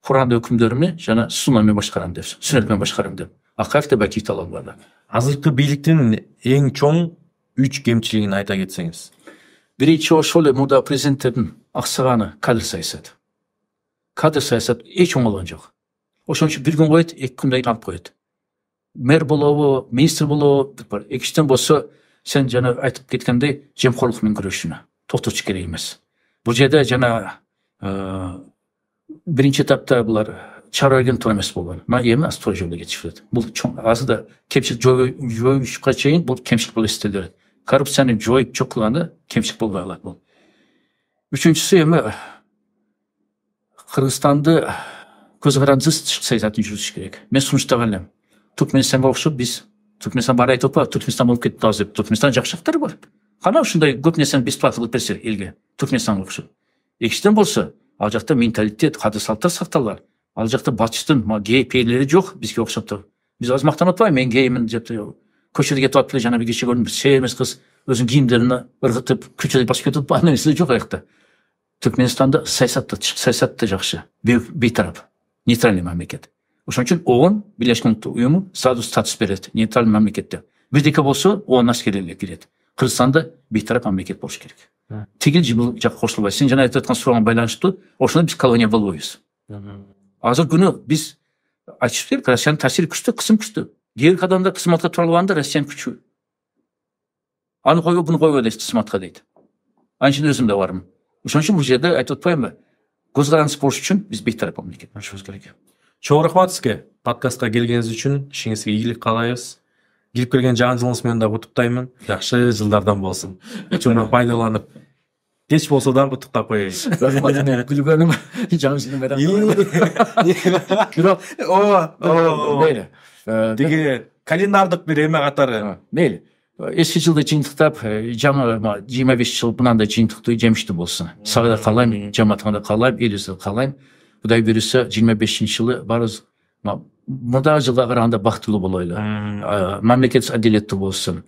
Кур'анды өкүмдөрүмү жана суннамен башкарам деп, сүннетмен башкарам деп. Акаев да Бакиевди ала албады. Азыркы бийликтин эң чоң 3 кемчилигин айта кетсеңиз. Биринчи ошол эле мурда президенттердин аксаганы кадр саясаты. Кадр саясаты эч оңолгон жок. Ошон үчүн бир күн коет, 2 күндөн кийин алып коет. Мэр болобу, министр болобу, экичтен болсо сен жана айтып кеткендей жемкорлук менен күрөшүүнү токтотуш керек эмес. Бул жерде жана биринчи этапта булар чара берген туура эмес болгон. Мына эми аз туура жолдо кетишип атат. Бул чоң азыр да кемчилик жоюшка чейин бул кемчилик болуп эстелет. Коррупцияны жоюп жок кылганда кемчилик болбой калат бул. Үчүнчүсү эми Кыргызстанды көз карандысыз тышкы саясатын жүргүзүш керек. Мен сунуштаган элем. Түркменистанга окшоп биз Түркменстан бар айтып атпайбы, Түркменстан болуп кетти азыр. Түркменстан жакшы жактары бар. Кана ушундай көп нерсени бесплатно кылып берсе элге, Түркменстанга окшоп. Экичтен болсо, ал жакта менталитет, кадыр салттар сакталган. Ал жакта батыштын гей пейлери жок, бизге окшоп. Биз азыр мактанып атпайбы, мен геймин деп көчөдө кетип атып эле жана бир кече көрдүм, семиз кыз өзүнүн кийимдерин ыргытып көчөдө басып кетип атпайбы, андай нерсе жок аякта. Түркменстанда саясатта, тышкы саясатта жакшы, бейтарап, нейтральный мамлекет. Ошон үчүн ООН, Бийлешкен Улуттар Уюму статус берет, нейтральный мамлекетте. Бирдеке болсо ООН аскерлери кирет. Кыргызстанда бейтарап мамлекет болуш керек. Тигил жибыл жак кошулбайт. Сен жана айтып аткан суроого байланыштуу, ошондо биз колония болбойбуз. Азыр күнү биз айтышыбыз керек, Россиянын таасири күчтүү, кысым күчтүү. Кээ бир адамдар кызматка тура алганда Россиянын күчү. Аны койго, буну койго дейт, кызматка дейт. Анын ичинде өзүм да бармын. Ошон үчүн бул жерде айтып атпаймынбы? Көз карандысыз болуш үчүн биз бейтарап мамлекет болушубуз керек. Чоң рахмат сизге подкастка келгениңиз үчүн. Ишиңизге ийгилик каалайбыз. Келип келген жаңы жылыңыз менен да куттуктаймын. Жакшы жылдардан болсун. Чоң пайдаланып кеч болсо да куттуктап коеюн. Рахмат, күлгөнүм жаңы жылдын менен. Бирок, мейли. Тиги календардык бир эме катары. Мейли. Эски жылды жыйынтыктап, жаңы 25 жыл мынандай жыйынтыктуу жемиштүү болсун. Сага да каалайм, жамаатыңа да каалайм, элибизге да каалайм. Кудай буюрса 25 жылы барыбыз мурдагы жылга караганда бактылуу болойлу. Мамлекет адилеттүү болсун.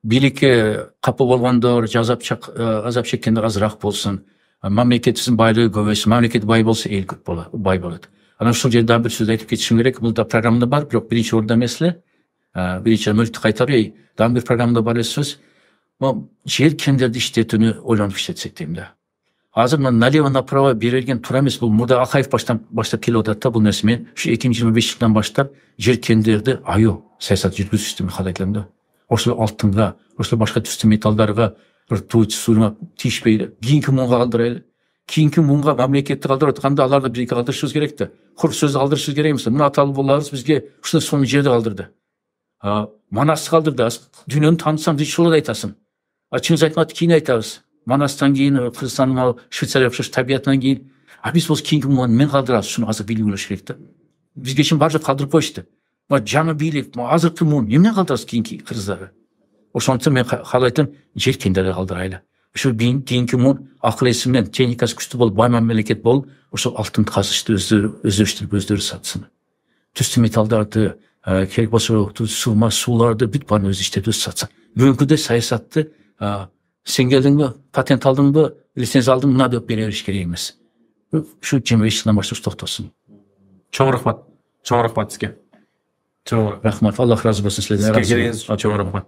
Бийликке капы болгондор, азап чеккендер азыраак болсун. Мамлекетибиздин байлыгы көбөйсүн. Мамлекет бай болсо эл көп бай болот. Анан ушул жерде бир сөз айтып кетишим керек. Бул да программада бар, бирок биринчи орунда эмес эле. Биринчи мүлктү кайтаруу, дагы бир программада бар эле сөз. Жер кендерди иштетүүнү ойлонуп иштетсек дейм да. Азыр мына налево направо берилген туура эмес. Бул мурда Акаев баштап келип атат да бул нерсе. Мен ушу 2025 жылдан баштап жер кендерди аюу саясат жүргүзүштү кадайт элем да. Ошол алтынга, ошол башка түстүү металлдарга, ртуть, сууга тийишпей, кийинки муунга калтырайлы. Кийинки муунга мамлекетти калтырып атканда аларды бирге калтырышыбыз керек да. Кур сөздү калтырышыбыз керек эмес. Мына аталуу боларыбыз бизге ушундай сонун жерди калтырды. Манасты калтырды. Дүйнөнү таанысам, дичоло айтасың. Чыңгыз Айтматовду кийин айтабыз. Манастан кийин Кыргызстандын Швейцария окшош табиятынан кийин, биз болсо кийинки муун мен калтырабыз, шуну азыр билип үлүш керек да. Бизге чейин баары калтырып коюшту. Жаңы бийлик, азыркы муун эмне калтырабыз кийинки кыргыздарды? Ошондуктан мен каалайтам, жер кендерди калтырайлы. Ошол кийинки муун акыл эси менен техникасы күчтүү болуп, бай мамлекет болуп, ошол алтын казышты өздөштүрүп өздөрү сатсын. Түстүү металлдарды, керек болсо сууларды бүт баарын өзү иштеп өзү сатсын. Бүгүнкүдөй саясатты сен келдиңби, патент алдыңбы, лицензия алдың, мына деп бере бериш керек эмес. Ушу 25 жылдан баштап токтосун. Чоң рахмат. Чоң рахмат сизге. Чоң рахмат. Аллах разы болсун силерден. Сизге келгениңиз үчүн чоң рахмат.